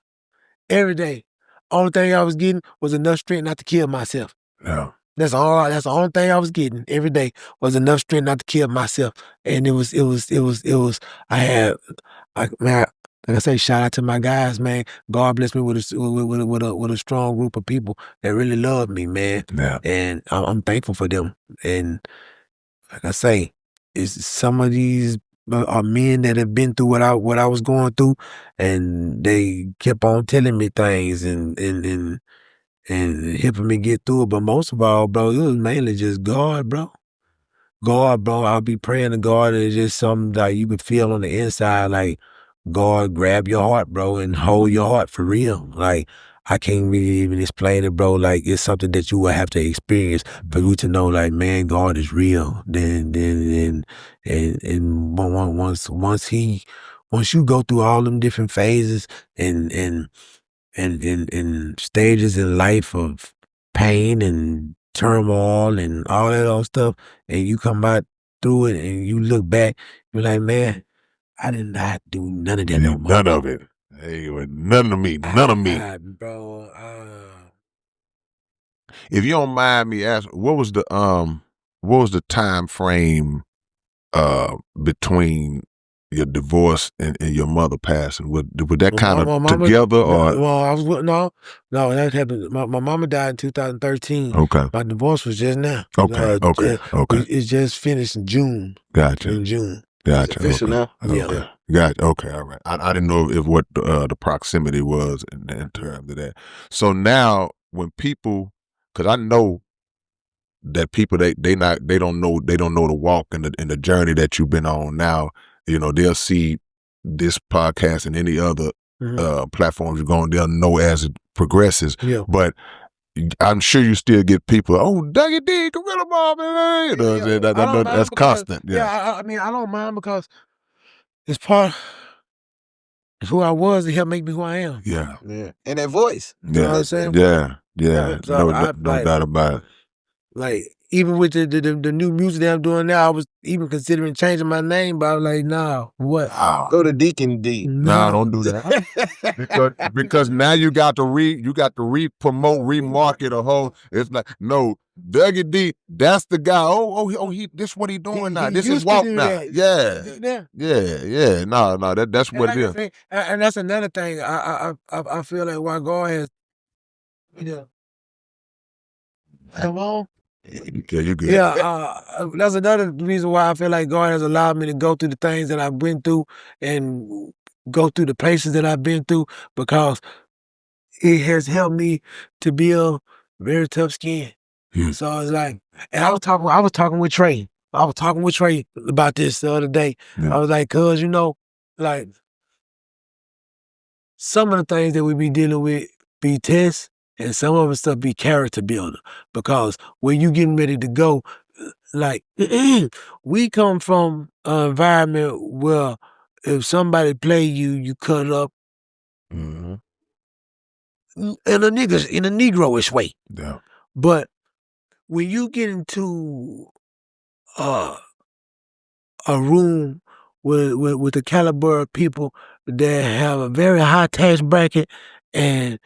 Every day. Only thing I was getting was enough strength not to kill myself. Yeah. That's the only thing I was getting every day was enough strength not to kill myself. And man, like I say, shout out to my guys, man. God bless me with a strong group of people that really love me, man. Yeah. And I'm thankful for them. And like I say, it's some of these are men that have been through what I was going through, and they kept on telling me things and helping me get through it. But most of all, bro, it was mainly just God, bro. God, bro, I'll be praying to God, and it's just something that you can feel on the inside, like God grab your heart, bro, and hold your heart for real. Like, I can't really even explain it, bro. Like, it's something that you will have to experience for you to know, like, man, God is real. And once you go through all them different phases and stages in life of pain and turmoil and all that old stuff, and you come out through it and you look back, you're like, man, I did not do none of that no more. None of it. Hey, none of me. None of me. Bro, If you don't mind me asking, what was the time frame between your divorce and your mother passing? Would that kind of together or? Well, no, that happened. My mama died in 2013. Okay. My divorce was just now. Okay. It just finished in June. Gotcha. In June. Gotcha. It's official now? Yeah. Okay. Gotcha. Okay. All right. I didn't know if what the proximity was in terms of that. So now when people, because I know that people they don't know the walk and the journey that you've been on. Now, you know, they'll see this podcast and any other platforms you're going, they'll know as it progresses. Yeah. But I'm sure you still get people, oh, Dougie D, Gorilla Mob, you know, that's constant. I mean, I don't mind because it's part of who I was to help make me who I am. Yeah. Yeah. And that voice. You know what I'm saying? Yeah. So No doubt about it. Like, even with the new music that I'm doing now, I was even considering changing my name, but I was like, nah, what? Go to Deacon D. Nah, don't do that. because now you got to re-promote, remarket a whole. It's like, no, Dougie D, that's the guy. He this what he doing now. This is walk now. That. Yeah. No, that's what like it is. And that's another thing. I feel like why God has, come on. Yeah, you good. Yeah, that's another reason why I feel like God has allowed me to go through the things that I've been through and go through the places that I've been through, because it has helped me to build very tough skin. So it's like, and I was talking with Trey. I was talking with Trey about this the other day. I was like, cuz, like, some of the things that we be dealing with be tests, And some of us stuff be character builder because when you getting ready to go, like we come from an environment where if somebody play you, you cut up Mhm. in a Negroish way. Yeah. But when you get into uh, a room with the caliber of people that have a very high tax bracket and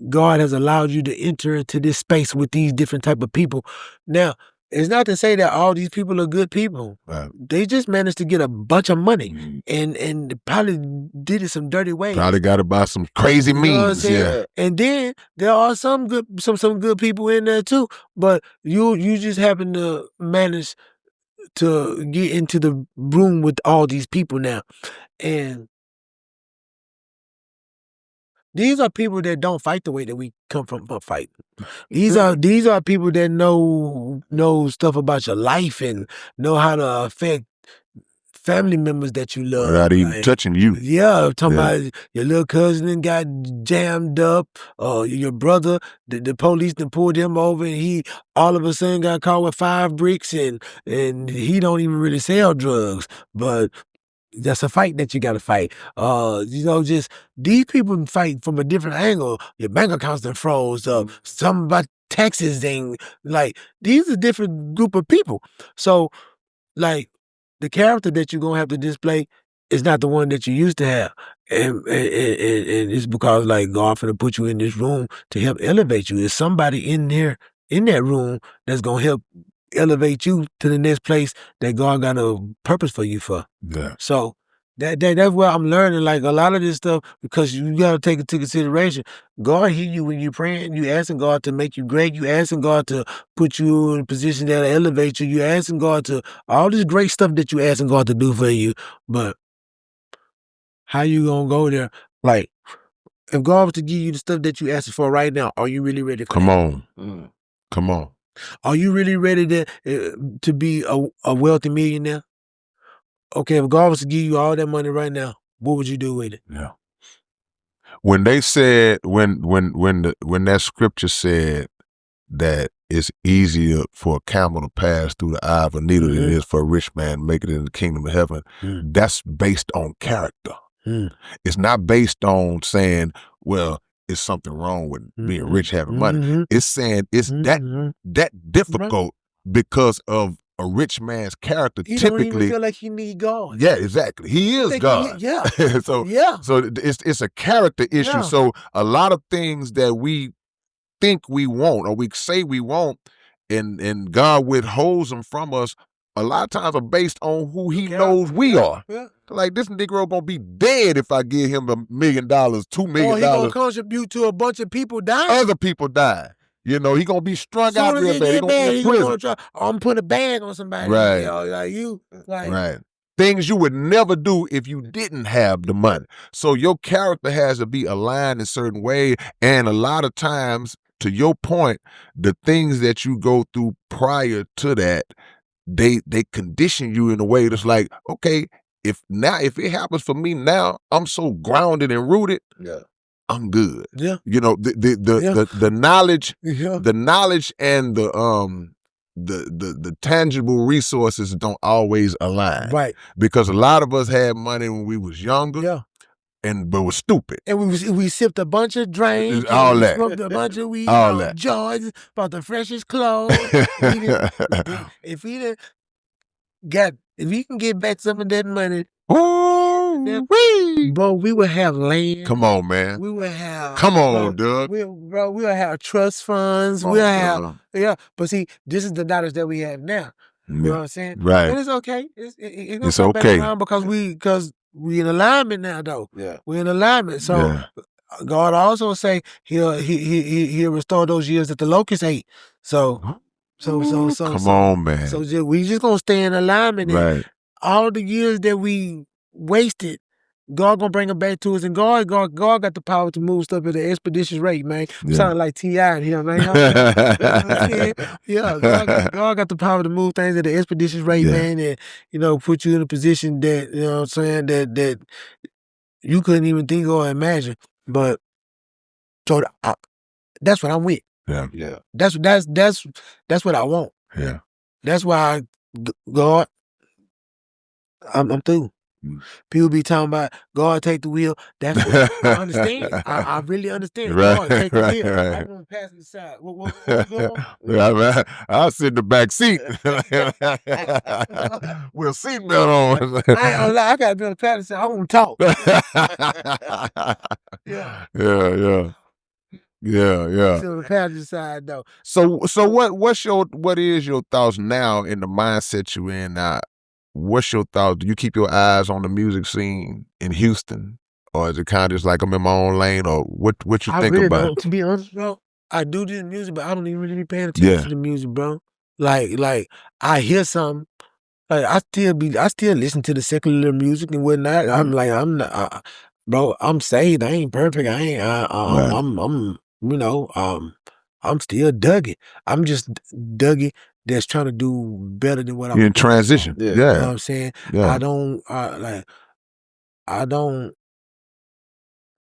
God has allowed you to enter into this space with these different type of people. Now, it's not to say that all these people are good people. Right. They just managed to get a bunch of money Mhm. and probably did it some dirty ways. Probably got to buy some crazy You know what I'm means. saying? Yeah. And then there are some good people in there too, but you just happen to manage to get into the room with all these people now. And these are people that don't fight the way that we come from fighting. These are people that know stuff about your life and know how to affect family members that you love. Without even Like, touching you. yeah, talking Yeah. about your little cousin and got jammed up, or your brother, the police done pulled him over and he all of a sudden got caught with 5 bricks and he don't even really sell drugs, but that's a fight that you got to fight. Just these people fight from a different angle. Your bank accounts done froze up. Something about taxes ain't like these are different group of people. So, like the character that you're gonna have to display is not the one that you used to have, and it's because like God finna put you in this room to help elevate you. There's somebody in there in that room that's gonna help elevate you to the next place that God got a purpose for you for. Yeah. So that's where I'm learning like a lot of this stuff because you gotta take into consideration. God hear you when you praying. You asking God to make you great. You asking God to put you in a position that'll elevate you. You asking God to all this great stuff that you asking God to do for you. But how you gonna go there? Like if God was to give you the stuff that you asking for right now, are you really ready for Come that? on. Come on. Are you really ready to be a wealthy millionaire? Okay, if God was to give you all that money right now, what would you do with it? Yeah. When they said when that scripture said that it's easier for a camel to pass through the eye of a needle than it is for a rich man to make it in the kingdom of heaven, that's based on character. It's not based on saying, well, it's something wrong with being rich, having money. It's saying it's that difficult because of a rich man's character. He typically don't even feel like he need God. Yeah, exactly. He is God. Yeah. so Yeah. so it's a character issue. Yeah. So a lot of things that we think we want or we say we want and God withholds them from us, a lot of times are based on who he knows we are. Yeah. Like this Negro gonna be dead if I give him $1 million, $2 million. Or he gonna contribute to a bunch of people dying. Other people die. You know, he gonna be strung out Soon as real he bad. He get gonna bad, be he in prison. gonna try. I'm putting a bag on somebody. Right. You know, like you. Like, Right. Things you would never do if you didn't have the money. So your character has to be aligned in a certain way. And a lot of times, to your point, the things that you go through prior to that, they condition you in a way that's like, okay, if it happens for me now, I'm so grounded and rooted. Yeah. I'm good. Yeah. You know, the knowledge, Yeah. the knowledge and the tangible resources don't always align. Right. Because a lot of us had money when we was younger. Yeah. But was stupid. And we sipped a bunch of drinks. All and that. Smoked a bunch of weed. All that. George bought the freshest clothes. If we can get back some of that money, bro, we would have land. Come on, man. We would have. Come on, Doug. We would have trust funds. We'll have. Yeah. But see, this is the knowledge that we have now. You know what I'm saying? Right. And it's okay. It's okay. Back around because we in alignment now, though. Yeah. We're in alignment. So God also say he'll restore those years that the locusts ate. So come on, man. So we just gonna stay in alignment. Right. And all the years that we wasted, God gonna bring it back to us, and God got the power to move stuff at an expeditious rate, man. Yeah. Sound like T.I. in here, man. Yeah, God got the power to move things at an expeditious rate, man, and put you in a position that you know what I'm saying that you couldn't even think or imagine. But So that's what I'm with. Yeah. That's what I want. Yeah. That's why God, I'm through. People be talking about God take the wheel. That's what I understand. I really understand. God take the wheel. I want to pass it aside. What Yeah, I'll sit in the back seat. With a seatbelt on. I ain't gonna lie. I gotta be on the passenger side. I want to talk. Yeah. Yeah. So the passenger side though. So what is your thoughts now in the mindset you in now? What's your thoughts? Do you keep your eyes on the music scene in Houston? Or is it kind of just like I'm in my own lane? Or what you think really about? Don't, to be honest, bro, I do this music, but I don't even really be paying attention to the music, bro. Like I hear something, like I still listen to the secular music and whatnot. I'm like, I'm not, bro. I'm saved. I ain't perfect. I ain't. I'm I'm still Dougie. I'm just Dougie that's trying to do better than what I'm in transition. You know what I'm saying? Yeah.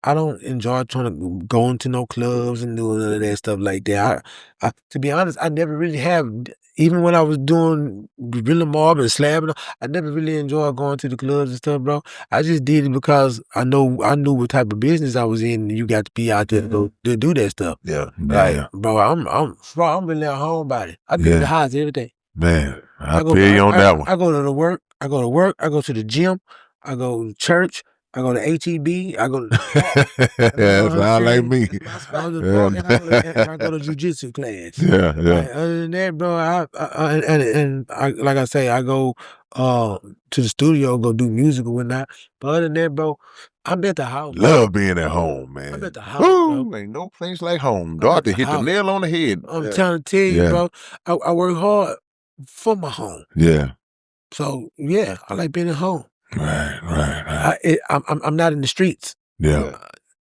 I don't enjoy trying to go into no clubs and doing none of that stuff like that. I to be honest, I never really have. Even when I was doing Gorilla Mob and slabbing, I never really enjoyed going to the clubs and stuff, bro. I just did it because I knew what type of business I was in. And you got to be out there to do that stuff. Yeah. Bro, I'm really a homebody. I be in the house every day. Man, I feel you on that one. I go to work. I go to the gym. I go to church. I go to HEB. I go to yeah, sound like me. I go to jiu-jitsu class. Yeah. Like, other than that, bro, I like I say, I go to the studio, go do music or whatnot. But other than that, bro, I'm at the house. Love being at home, man. I'm at the house, bro. Ain't no place like home. Doctor hit the nail on the head. I'm trying to tell you, bro. I work hard for my home. Yeah. So yeah, I like being at home. Right. I'm not in the streets. Yeah.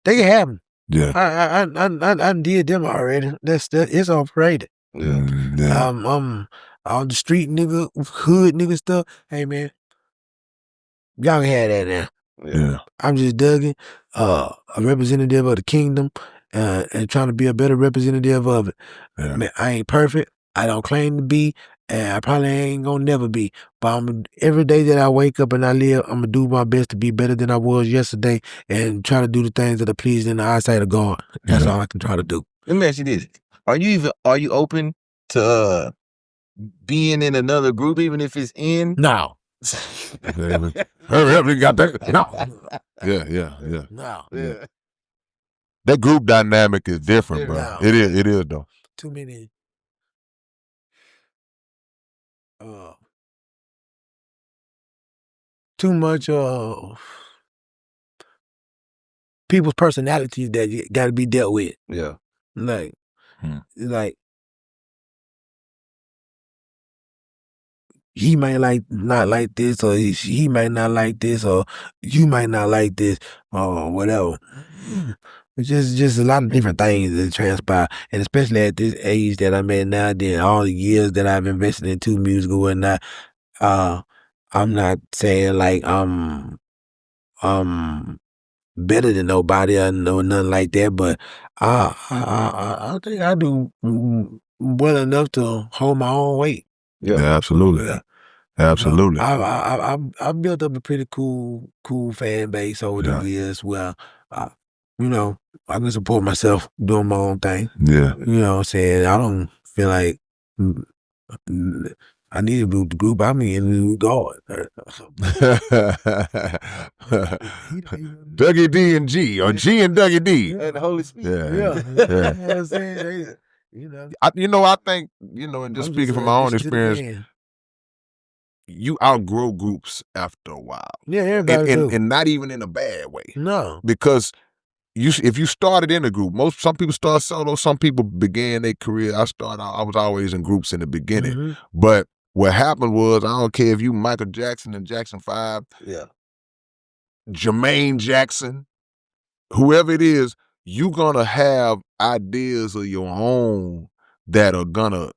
They can have them. Yeah. I did them already. It's all paraded. Yeah. All the street nigga, hood nigga stuff. Hey man, y'all can have that now. Yeah. I'm just Dougie, a representative of the kingdom, and trying to be a better representative of it. Yeah. Man, I ain't perfect. I don't claim to be, and I probably ain't gonna never be. But every day that I wake up and I live, I'm gonna do my best to be better than I was yesterday, and try to do the things that are pleasing in the eyesight of God. That's all I can try to do. Let me ask you this: Are you open to being in another group, even if it's in? No. Hurry up, you got that? No. Yeah. No. Yeah. That group dynamic is different, bro. No. It is though. Too many. Too much people's personalities that got to be dealt with. Yeah. Like he might not like this, or he might not like this, or you might not like this, or whatever. It's just a lot of different things that transpire, and especially at this age that I'm at now, then all the years that I've invested into music and whatnot. I'm not saying like I'm better than nobody or nothing like that, but I think I do well enough to hold my own weight. Yeah, absolutely. Absolutely. I built up a pretty cool fan base over the years where I can support myself doing my own thing. Yeah. You know what I'm saying? I don't feel like I need to move the group I'm in with God. Dougie D and G, or G and Dougie D. And the Holy Spirit. Yeah. You know what I'm saying? I think, and just speaking from my own experience, you outgrow groups after a while. Yeah, everybody do. And not even in a bad way. No. Because if you started in a group, some people start solo, some people began their career. I was always in groups in the beginning. Mm-hmm. But what happened was, I don't care if you Michael Jackson and Jackson 5, Jermaine Jackson, whoever it is, you're gonna have ideas of your own that are gonna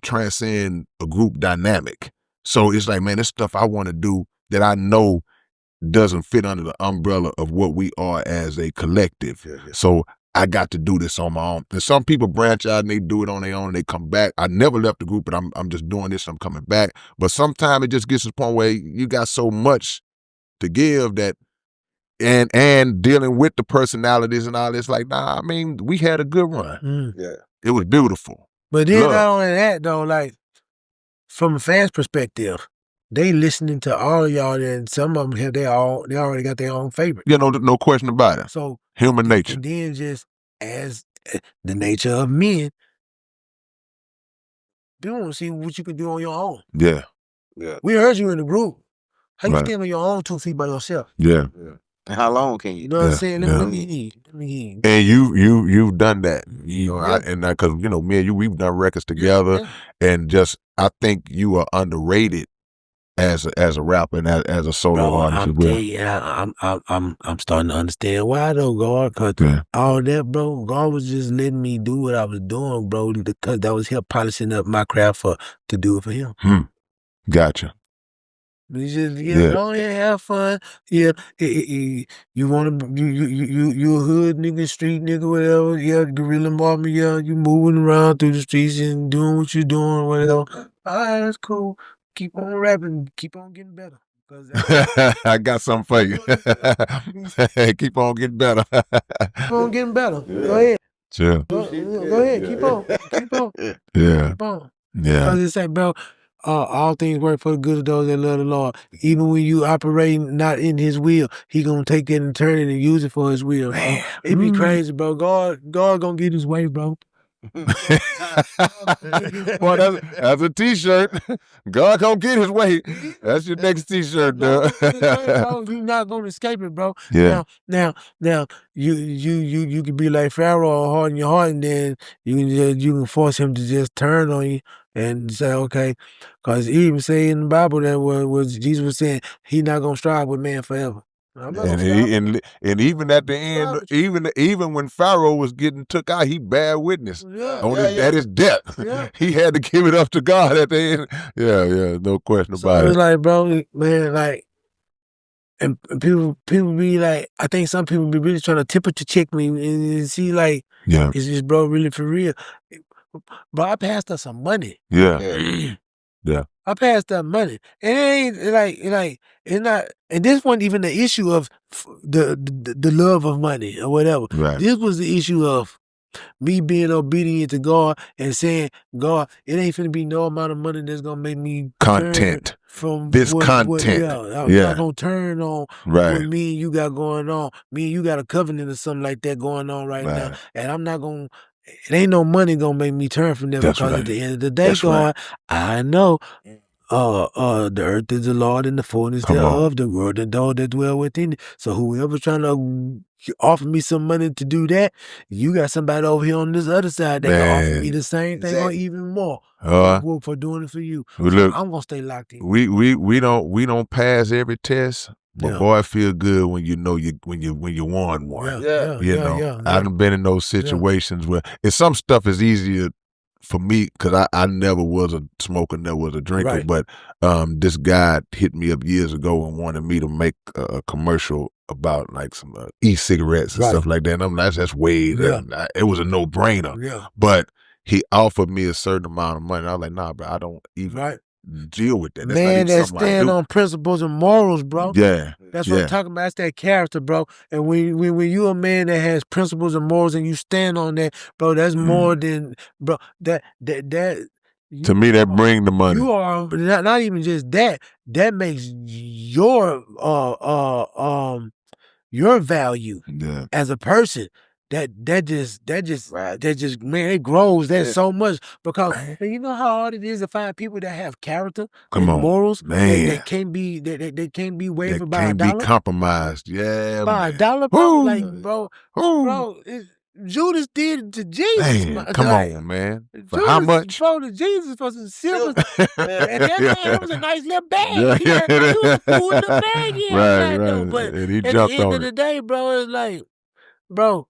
transcend a group dynamic. So it's like, man, this stuff I want to do that I know doesn't fit under the umbrella of what we are as a collective. So I got to do this on my own. And some people branch out and they do it on their own and they come back. I never left the group, but I'm just doing this and I'm coming back. But sometimes it just gets to the point where you got so much to give that and dealing with the personalities and all this, like, nah, I mean, we had a good run. Yeah. It was beautiful. But then Love. not only that though, like from a fans' perspective, they listening to all of y'all, and some of them they already got their own favorite. Yeah, no question about it. So Human nature. and then just as the nature of men, they want to see what you can do on your own. Yeah. Yeah. We heard you in the group. How you Right. stand on your own 2 feet by yourself? Yeah. And how long can you? You know what I'm saying? Yeah. Let me hear. Let me hear. And you've done that. You know, Yeah. and because me and you, we've done records together, and just I think you are underrated as a rapper and as a solo Bro, artist as I'm well. telling you, I'm starting to understand why though, God. Cause Yeah. all that, bro, God was just letting me do what I was doing, bro, because that was him polishing up my craft to do it for him. Gotcha. It's just Yeah. go ahead, have fun. Yeah, you want to you a hood nigga, street nigga, whatever. Yeah, guerrilla marmy. Yeah, you moving around through the streets and doing what you're doing, whatever. All right, that's cool. Keep on rapping. Keep on getting better. 'Cause I got something for you. Keep on getting better. keep on getting better. Go ahead. Sure. Go ahead. Keep on. Keep on. Yeah. Keep on. Yeah. Because it's like, bro, all things work for the good of those that love the Lord. Even when you operating not in His will, He gonna take that and turn it and use it for His will. Man. It be crazy, bro. God gonna get His way, bro. Boy, that's a t-shirt. God gonna get his way. That's your next t-shirt, No, dude. bro, you not gonna escape it, bro. Yeah. Now, you can be like Pharaoh or harden your heart, and then you can force him to just turn on you and say, okay, because he even say in the Bible that was Jesus was saying He not gonna strive with man forever. I'm not gonna strive with you. And even at the strive end, with you. even when Pharaoh was getting took out, he bare witness at his death. Yeah. He had to give it up to God at the end. Yeah, no question So about it's it. like, bro, man, like, and people be like, I think some people be really trying to temperature check me and see like, Yeah, is this bro really for real? Bro, I passed us some money. yeah, yeah. I passed that money, and it ain't like it's not. And this wasn't even the issue of the love of money or whatever. Right. This was the issue of me being obedient to God and saying, God, it ain't finna be no amount of money that's gonna make me turn Content. from This what, content. I'm Yeah. not gonna turn on Right. what me and you got going on. Me and you got a covenant or something like that going on right now, Right. and I'm not gonna. It ain't no money gonna make me turn from that That's because right. at the end of the day, That's God, I know. Mm. The earth is the Lord and the fullness Come on. thereof, the world and those that dwell within it. So whoever's trying to offer me some money to do that, you got somebody over here on this other side that can offer me Man. the same thing or even more for doing it for you. Well, So look, I'm gonna stay locked in. we don't pass every test, but Yeah. boy, it feel good when you know when you won one. I done been in those situations where and some stuff is easier for me because I never was a smoker, never was a drinker. Right. But this guy hit me up years ago and wanted me to make a commercial about like some e-cigarettes and Right. stuff like that. And I'm like, that's way. It was a no-brainer. Yeah. But he offered me a certain amount of money. I was like, nah, bro, I don't even Right. deal with that. That's Man, not that even something I stand do. on principles and morals, bro. Yeah. That's what Yeah. I'm talking about. That's that character, bro. And when you a man that has principles and morals and you stand on that, bro, that's more than, bro. That To me, that bring the money. you are not even just that. That makes your value Yeah. as a person. That just man, it grows that so much because man, you know how hard it is to find people that have character Come and on, morals man. that can't be that can't be wavered That by a can't dollar. be compromised. Yeah, By a man. dollar, bro. Woo. Like, bro, Judas did it to Jesus. Man, come on, man. For Judas, how much? Bro, to Jesus for some silver. And that was a nice little bag. Yeah, He had yeah. he was cool with the bag he had Right, inside, though. right. But And he at the jumped end on of it. the day, bro, it's like, bro,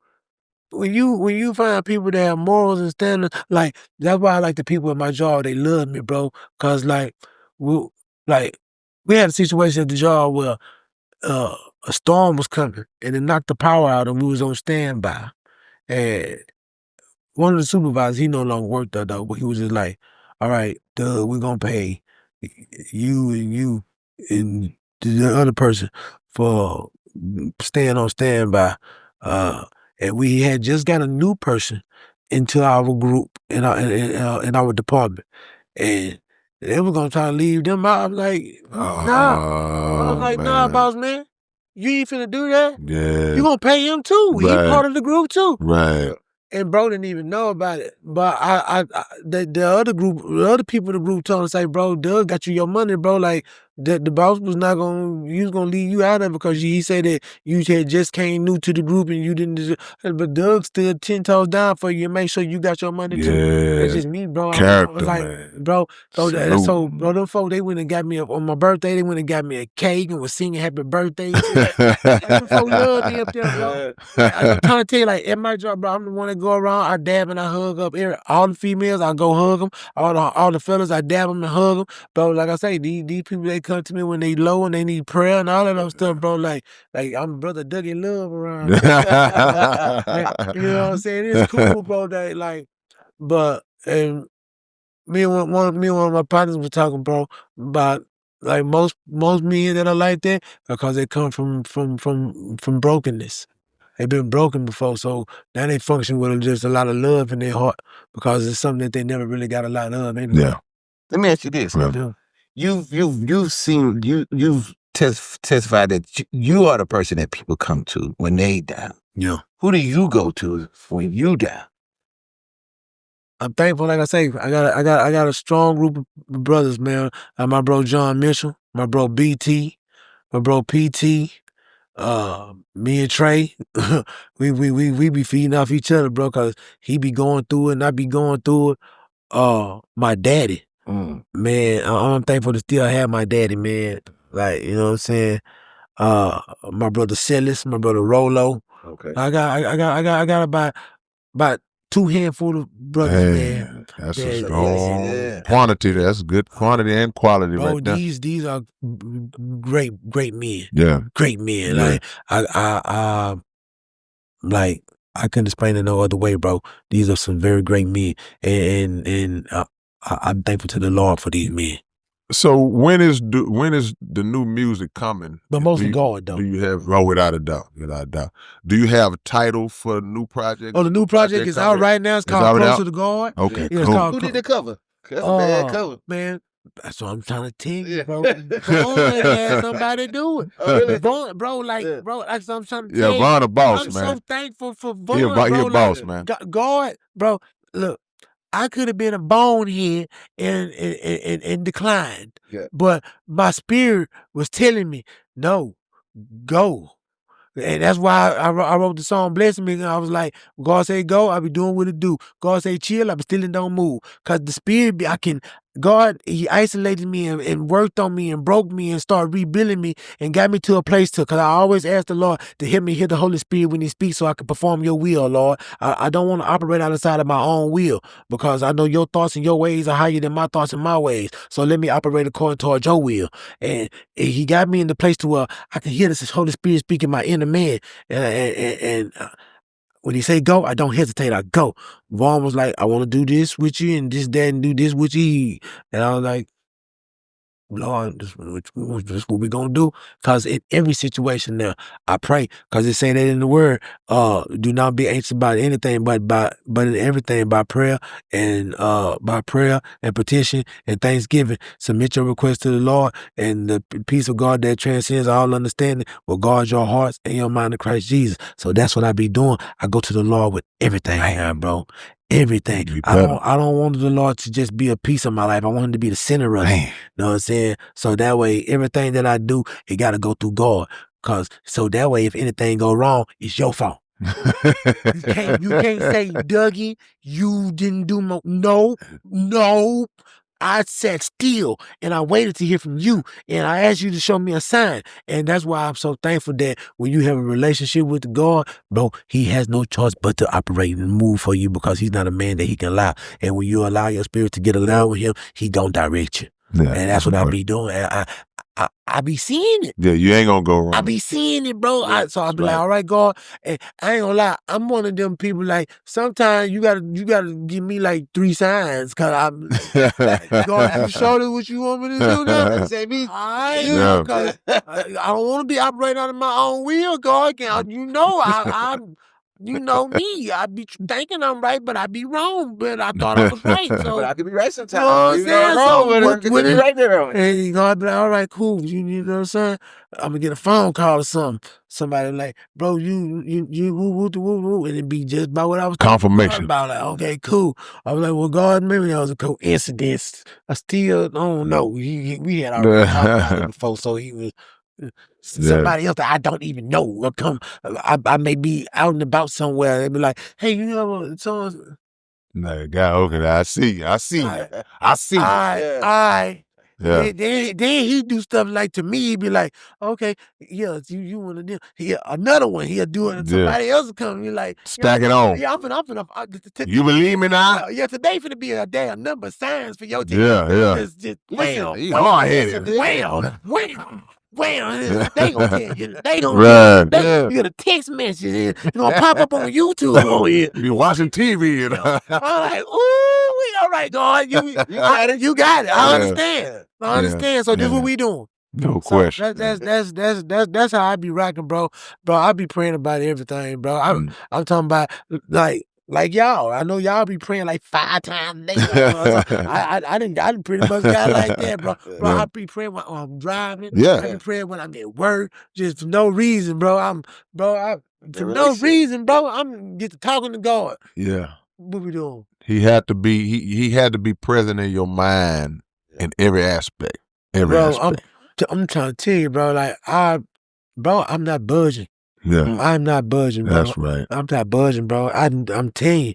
when you find people that have morals and standards, like that's why I like the people at my job. They love me, bro. Cause like we had a situation at the job where a storm was coming and it knocked the power out and we was on standby. And one of the supervisors, he no longer worked there though, but he was just like, all right, Doug, we're gonna pay you and the other person for staying on standby. And we had just got a new person into our group in our department. And they were gonna try to leave them out. I'm like, nah. I was like, nah, boss man. You ain't finna do that. Yeah. You gonna pay him too. He Right. part of the group too. Right. And bro didn't even know about it. But the other group, the other people in the group told him, say, bro, Doug got you your money, bro. Like the boss was not gonna, he was gonna leave you out of it because he said that you had just came new to the group and you didn't. But Doug stood 10 toes down for you and make sure you got your money too. Yeah. That's just me, bro. I Character, was like, man. bro, Salute. so bro, them folks, they went and got me on my birthday. They went and got me a cake and was singing happy birthday. Them folks love me up there, bro. I'm trying to tell you, like, at my job, bro, I'm the one that go around, I dab and I hug up all the females, I go hug them. All the fellas, I dab them and hug them. Bro, like I say, these people, they come to me when they low and they need prayer and all that other stuff, bro. Like I'm brother Dougie Love around. Like, you know what I'm saying? It's cool, bro. That like, but and me and one of my partners were talking, bro, about like most men that are like that because they come from brokenness. They've been broken before, so now they function with just a lot of love in their heart because it's something that they never really got a lot of. Anyway. Yeah. Let me ask you this. Yeah. You've seen, you've testified that you are the person that people come to when they down. Yeah. Who do you go to when you down? I'm thankful, like I say, I got a strong group of brothers, man. My bro John Mitchell, my bro BT, my bro PT, me and Trey, we be feeding off each other, bro, cause he be going through it and I be going through it. My daddy, man, I'm thankful to still have my daddy, man. Like, you know what I'm saying? My brother Silas, my brother Rolo. Okay. I got about 2 handful of brothers, man. That's Yeah, a strong yeah. quantity. That's good quantity and quality, bro, right there. these are great men. Yeah. Great men. Yeah. Like I couldn't explain it no other way, bro. These are some very great men, and I'm thankful to the Lord for these men. So when is the new music coming? But mostly God, though. Do you have? Oh, without a doubt. Do you have a title for the new project? Oh, the new project is out right now. It's called Closer to God. Okay, Yeah, cool. Who did the cover? That's a bad cover. Man, that's what I'm trying to tell you, bro. Vaughn had somebody do it. Oh, really? Vaughn, bro, bro, that's what I'm trying to tell you. Vaughn a boss, I'm man. so thankful for Vaughn, He a bro. boss, man. God, bro, look, I could have been a bonehead and declined. Yeah. But my spirit was telling me, no, go. And that's why I wrote the song Bless Me. And I was like, God say go, I be doing what it do. God say chill, I be still and don't move. Cause the spirit, God, he isolated me and worked on me and broke me and started rebuilding me and got me to a place cause I always ask the Lord to help me hear the Holy Spirit when he speaks so I can perform your will, Lord. I don't want to operate outside of my own will because I know your thoughts and your ways are higher than my thoughts and my ways. So let me operate according to your will. And he got me in the place to where I can hear this Holy Spirit speaking my inner man. And when he say go, I don't hesitate. I go. Vaughn was like, I want to do this with you and this, that, and do this with you. And I was like, Lord, this what we gonna do? Cause in every situation now, I pray. Cause it say that in the word, do not be anxious about anything, but in everything by prayer and petition and thanksgiving. Submit your request to the Lord, and the peace of God that transcends all understanding will guard your hearts and your mind in Christ Jesus. So that's what I be doing. I go to the Lord with everything I have, bro. Everything. I don't want the Lord to just be a piece of my life. I want him to be the center of it. You know what I'm saying? So that way, everything that I do, it got to go through God. So that way, if anything go wrong, it's your fault. You can't say, Dougie, you didn't do no. I sat still and I waited to hear from you and I asked you to show me a sign. And that's why I'm so thankful that when you have a relationship with God, bro, he has no choice but to operate and move for you because he's not a man that he can lie. And when you allow your spirit to get along with him, he gonna direct you. Yeah, and that's what I be doing. I be seeing it. Yeah, you ain't gonna go wrong. I be seeing it, bro. Yeah, So I be right. like, all right, God. And I ain't gonna lie, I'm one of them people like sometimes you gotta give me like 3 signs, cause I'm God, you sure that's what you want me to do now? Say me. All right, Yeah. cause I don't want to be operating out of my own will, God. You know, you know me. I be thinking I'm right, but I be wrong. But I thought I was right. So But I could be right sometimes. you know what I'm Even though saying? I'm wrong, So but I what- could what be it- right there. and you gonna be like, all right, cool. You know what I'm saying? I'm gonna get a phone call or something. Somebody like, bro, you woo, and it be just about what I was Confirmation. about. Like, okay, cool. I was like, well, God, maybe that was a coincidence. I still don't know. We had already talked about it before, so he was somebody else that I don't even know will come. I may be out and about somewhere. They be like, hey, you know what? So No, God, okay, I see you. I see you. I see you. Yeah. Yeah. Then he do stuff like to me. He be like, okay, yeah, you want to do another one? He'll do it. And somebody else will come. He like, Stack it on. Yeah, I'm finna. You believe me now? Yeah, today finna be a damn number of signs for your team. Yeah. Just Wham, listen, you hard-headed. wham. They gonna tell you. They gonna Right. you get a text message. It's gonna pop up on YouTube. Oh yeah. You watching TV. And I'm like, ooh, we all right, God. You got it. You got it. I Yeah. understand. I understand. So this what we doing. No So question. that's how I be rocking, bro. Bro, I be praying about everything, bro. I'm talking about like y'all. I know y'all be praying like 5 times a day. So I didn't pretty much got like that, bro. Bro, I be praying when I'm driving. Yeah. I be praying when I'm at work, just for no reason, bro. For no reason, bro. I'm get to talking to God. Yeah. What we doing? He had to be he had to be present in your mind in every aspect. Every aspect. I'm trying to tell you, bro. Like I'm not budging. Yeah. I'm not budging, bro. That's right. I'm not budging, bro. I'm telling you,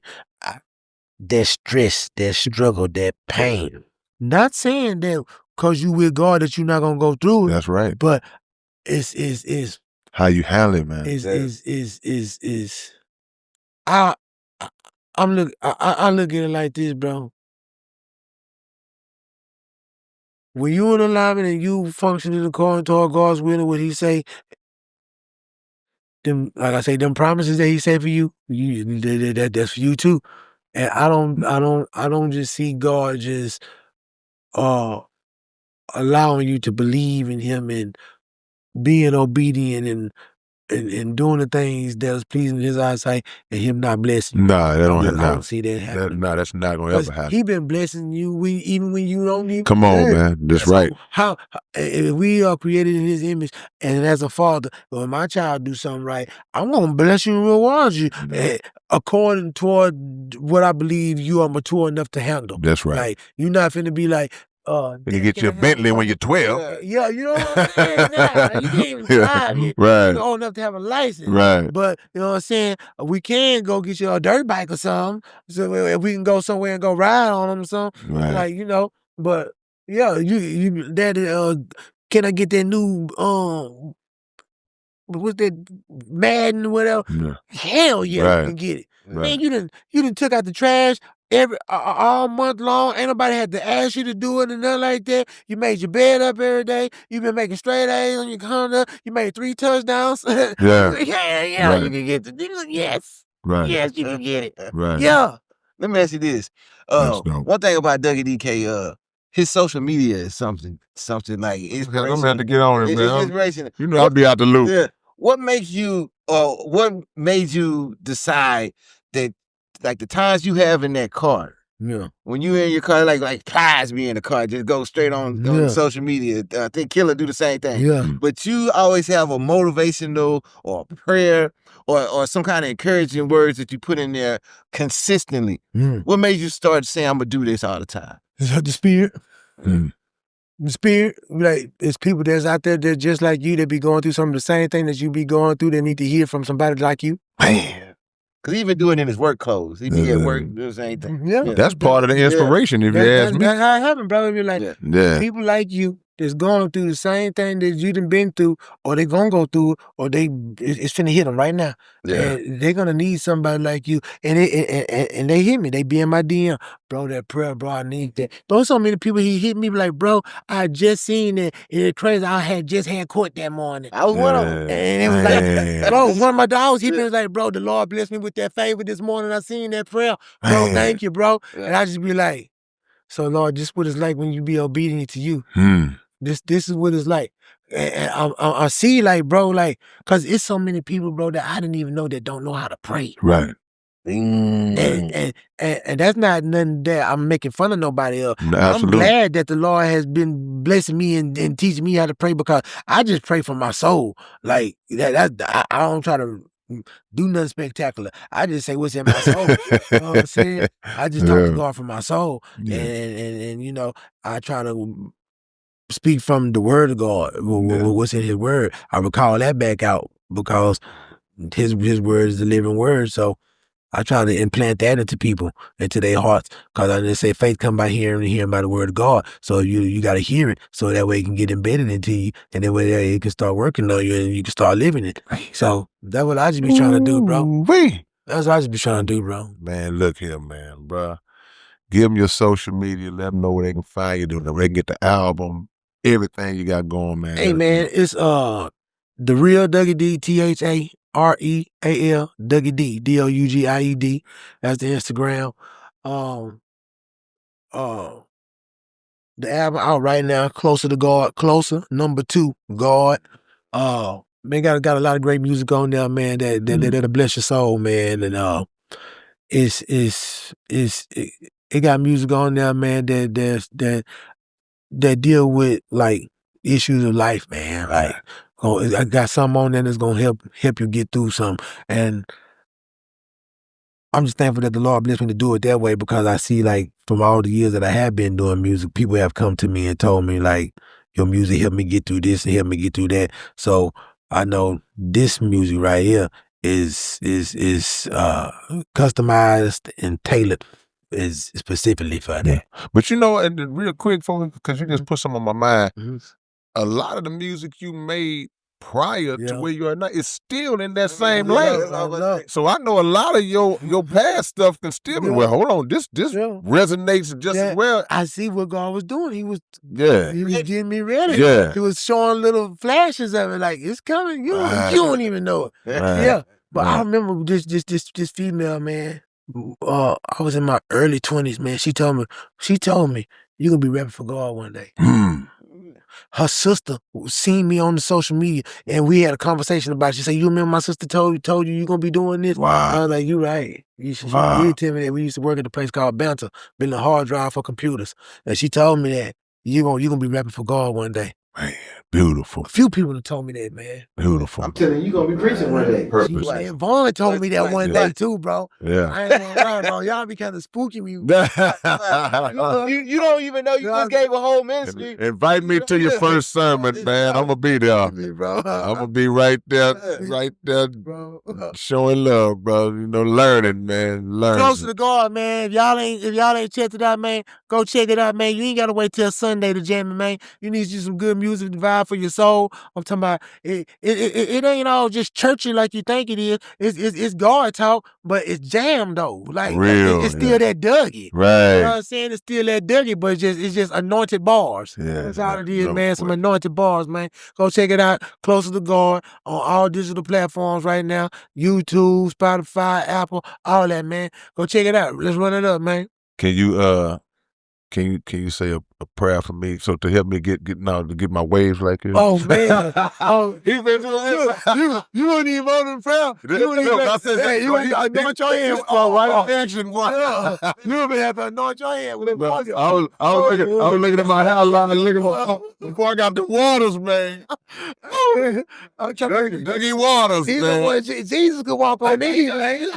that stress, that struggle, that pain. Not saying that because you with God that you're not gonna go through it. That's right. But it's how you handle it, man. I look at it like this, bro. When you in alignment and you functioning according to God's will and what He say, them like I say, them promises that He said for you, that's for you too. And I don't just see God just allowing you to believe in Him and being obedient and doing the things that was pleasing in His eyesight and Him not blessing you. Nah, that don't happen. I don't see that happening. That's not gonna ever happen. He been blessing you even when you don't even. Come on, man. That's right. How if we are created in His image, and as a father, when my child do something right, I'm gonna bless you and reward you according toward what I believe you are mature enough to handle. That's right. Like you're not finna be like. You get your Bentley when you're 12. Yeah, you know what I'm saying? Nah, you can't even drive it. Right. You're old enough to have a license. Right. But, you know what I'm saying? We can go get you a dirt bike or something. So if we can go somewhere and go ride on them or something. Right. Like, you know. But, yeah, can I get that new, what's that, Madden or whatever? Yeah. Hell yeah, Right. you can get it. Right. Man, you done took out the trash all month long. Ain't nobody had to ask you to do it and nothing like that. You made your bed up every day. You been making straight A's on your conduct. You made 3 touchdowns. Yeah. yeah, Right. you can get yes. Right. Yes, you can get it. Right. Yeah. Let me ask you this. That's dope. One thing about Dougie D, his social media is something like inspirational. I'm gonna have to get on it, It's man. inspirational. You know I'll be out the loop. Yeah. What makes you, what made you decide that, like the times you have in that car, Yeah. when you in your car, like Plies be in the car, just go straight on social media. I think Killer do the same thing. Yeah. But you always have a motivational or a prayer or some kind of encouraging words that you put in there consistently. What made you start saying, I'm going to do this all the time? The spirit. The spirit, like, it's people that's out there that just like you that be going through some of the same thing that you be going through that need to hear from somebody like you. Man. Because he even doing it in his work clothes. He be at work doing the same thing. Yeah. That's part of the inspiration, if you ask me. That's how it happened, bro. Be like, people like you that's going through the same thing that you done been through, or they gonna go through, or it's finna hit them right now. Yeah. And they're gonna need somebody like you. And they hit me. They be in my DM, bro. That prayer, bro. I need that. Bro, so many people he hit me like, bro, I just seen it. It's crazy. I had just had court that morning. I was one of them. And it was like, bro, one of my dogs hit me. Was like, bro, the Lord blessed me with that favor this morning. I seen that prayer, bro. Man. Thank you, bro. Yeah. And I just be like, so Lord, this what it's like when you be obedient to you. This is what it's like. And I see, like, bro, like, cause it's so many people, bro, that I didn't even know that don't know how to pray. Right. And that's not nothing that I'm making fun of nobody of. No, I'm absolutely. glad that the Lord has been blessing me and teaching me how to pray, because I just pray for my soul. Like I don't try to do nothing spectacular. I just say what's in my soul. You know what I'm saying? I just talk to Yeah. God for my soul. Yeah. And you know, I try to speak from the word of God, what's in his word. I would call that back out, because his word is the living word. So I try to implant that into people, into their hearts, because I just say faith come by hearing and hearing by the word of God. So you got to hear it, so that way it can get embedded into you, and that way it can start working on you, and you can start living it. So that's what I just be trying to do, bro. Ooh-wee. That's what I just be trying to do, bro. Man, look here, man, bro. Give them your social media. Let them know where they can find you. Where they can get the album, everything you got going, man. Hey, man, it's The Real Dougie D, THAREAL, Dougie D, DOUGIED. That's the Instagram. The album out right now, Closer to God, Closer, number 2, God. Man, got a lot of great music on there, man, that'll bless your soul, man. And it got music on there, man, that deal with like issues of life, man. Like, I got something on there that's gonna help you get through something. And I'm just thankful that the Lord blessed me to do it that way, because I see, like, from all the years that I have been doing music, people have come to me and told me, like, your music helped me get through this and helped me get through that. So I know this music right here is customized and tailored is specifically for that. But you know, and real quick, because you just put some on my mind, Mm-hmm. a lot of the music you made prior to Yeah. where you are now is still in that Yeah, same yeah, lane. that's what I was about to say. So I know a lot of your past stuff can still be, Yeah. well, hold on, this Yeah. resonates just Yeah. as well. I see what God was doing. He was Yeah. getting me ready. Yeah. He was showing little flashes of it, like, it's coming. You don't even know it. Right. Yeah. But I Right. remember this female, man. I was in my early 20s, man. She told me, you're gonna be rapping for God one day. Her sister seen me on the social media, and we had a conversation about it. She said, you remember my sister told you you're gonna be doing this? Wow. I was like, you right. She Wow. did tell me that. We used to work at a place called Banter, building a hard drive for computers. And she told me that you're gonna be rapping for God one day. Man, beautiful. A few people have told me that, man. Beautiful. I'm telling you, you're gonna be preaching one day. Purpose. Man, Vaughn told me that one day too, bro. Yeah. I ain't gonna lie, bro. Y'all be kind of spooky when you You don't even know you just gave a whole ministry. Invite me to your first sermon, man. I'm gonna be there. bro. I'm gonna be right there, Bro. showing love, bro. You know, learning, man. Learning. Closer to God, man. If y'all ain't checked it out, man, go check it out, man. You ain't gotta wait till Sunday to jam it, man. You need you some good music to vibe for your soul. I'm talking about it ain't all just churchy like you think it is. It's God talk, but it's jam though. Like Real, it's still that Dougie. Right. You know what I'm saying? It's still that Dougie, but it's just anointed bars. Yeah, That's all it is, love man. it. Some anointed bars, man. Go check it out. Closer to God on all digital platforms right now. YouTube, Spotify, Apple, all that, man. Go check it out. Let's run it up, man. Can you say a prayer for me, so to help me get my waves like this? Oh man. Oh, He's been doing this. you wouldn't even vote in prayer. You wouldn't even you wouldn't anoint your hand. Action, boy. You would have to anoint your hand with No, it. I was looking at my house line, before I got the waters, man. Dougie Waters, man. Jesus could walk on these, man.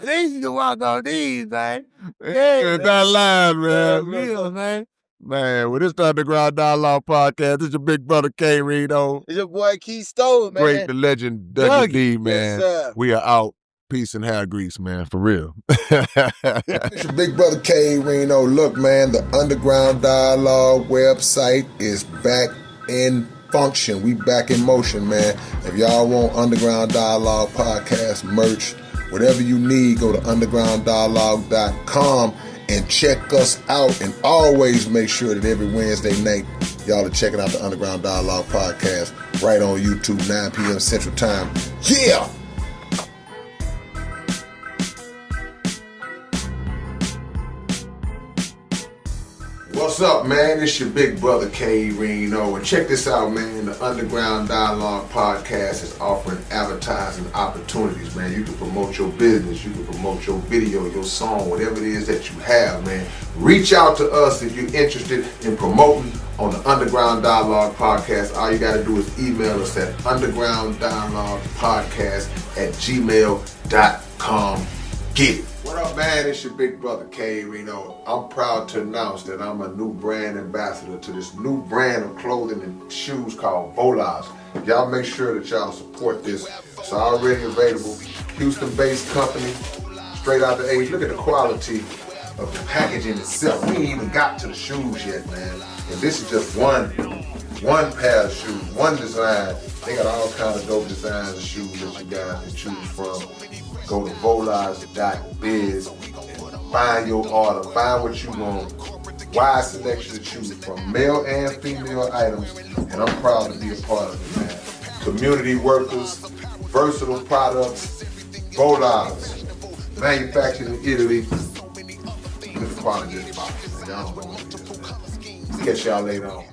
Jesus could walk on these, man. Yeah, that line, man. Real, man. Man, well, this the Underground Dialogue Podcast. This is your big brother K Reed on. It's your boy Keith Stone, man. Great, the legend Dougie D, man. Yes, sir. We are out. Peace and hair grease, man, for real. It's your big brother K Reno. Look, man, the Underground Dialogue website is back in function. We back in motion, man. If y'all want Underground Dialogue podcast merch, whatever you need, go to undergrounddialogue.com and check us out. And always make sure that every Wednesday night, y'all are checking out the Underground Dialogue podcast right on YouTube, 9 p.m. Central Time. Yeah! What's up, man? It's your big brother K Reno, and check this out, man. The Underground Dialogue podcast is offering advertising opportunities, man. You can promote your business, you can promote your video, your song, whatever it is that you have, man. Reach out to us if you're interested in promoting on the Underground Dialogue podcast. All you got to do is email us at undergrounddialoguepodcast@gmail.com. Get it. What up, man? It's your big brother K Reno. I'm proud to announce that I'm a new brand ambassador to this new brand of clothing and shoes called Volas. Y'all make sure that y'all support this. It's already available. Houston-based company, straight out the A. Look at the quality of the packaging itself. We ain't even got to the shoes yet, man. And this is just one pair of shoes, one design. They got all kinds of dope designs of shoes that you guys can choose from. Go to volas.biz and find your order, find what you want. Wide selection to choose from, male and female items, and I'm proud to be a part of it, man. Community workers, versatile products, Volas, manufactured in Italy. Look at the quality of this box, man. Y'all don't know what it is, man. Catch y'all later on.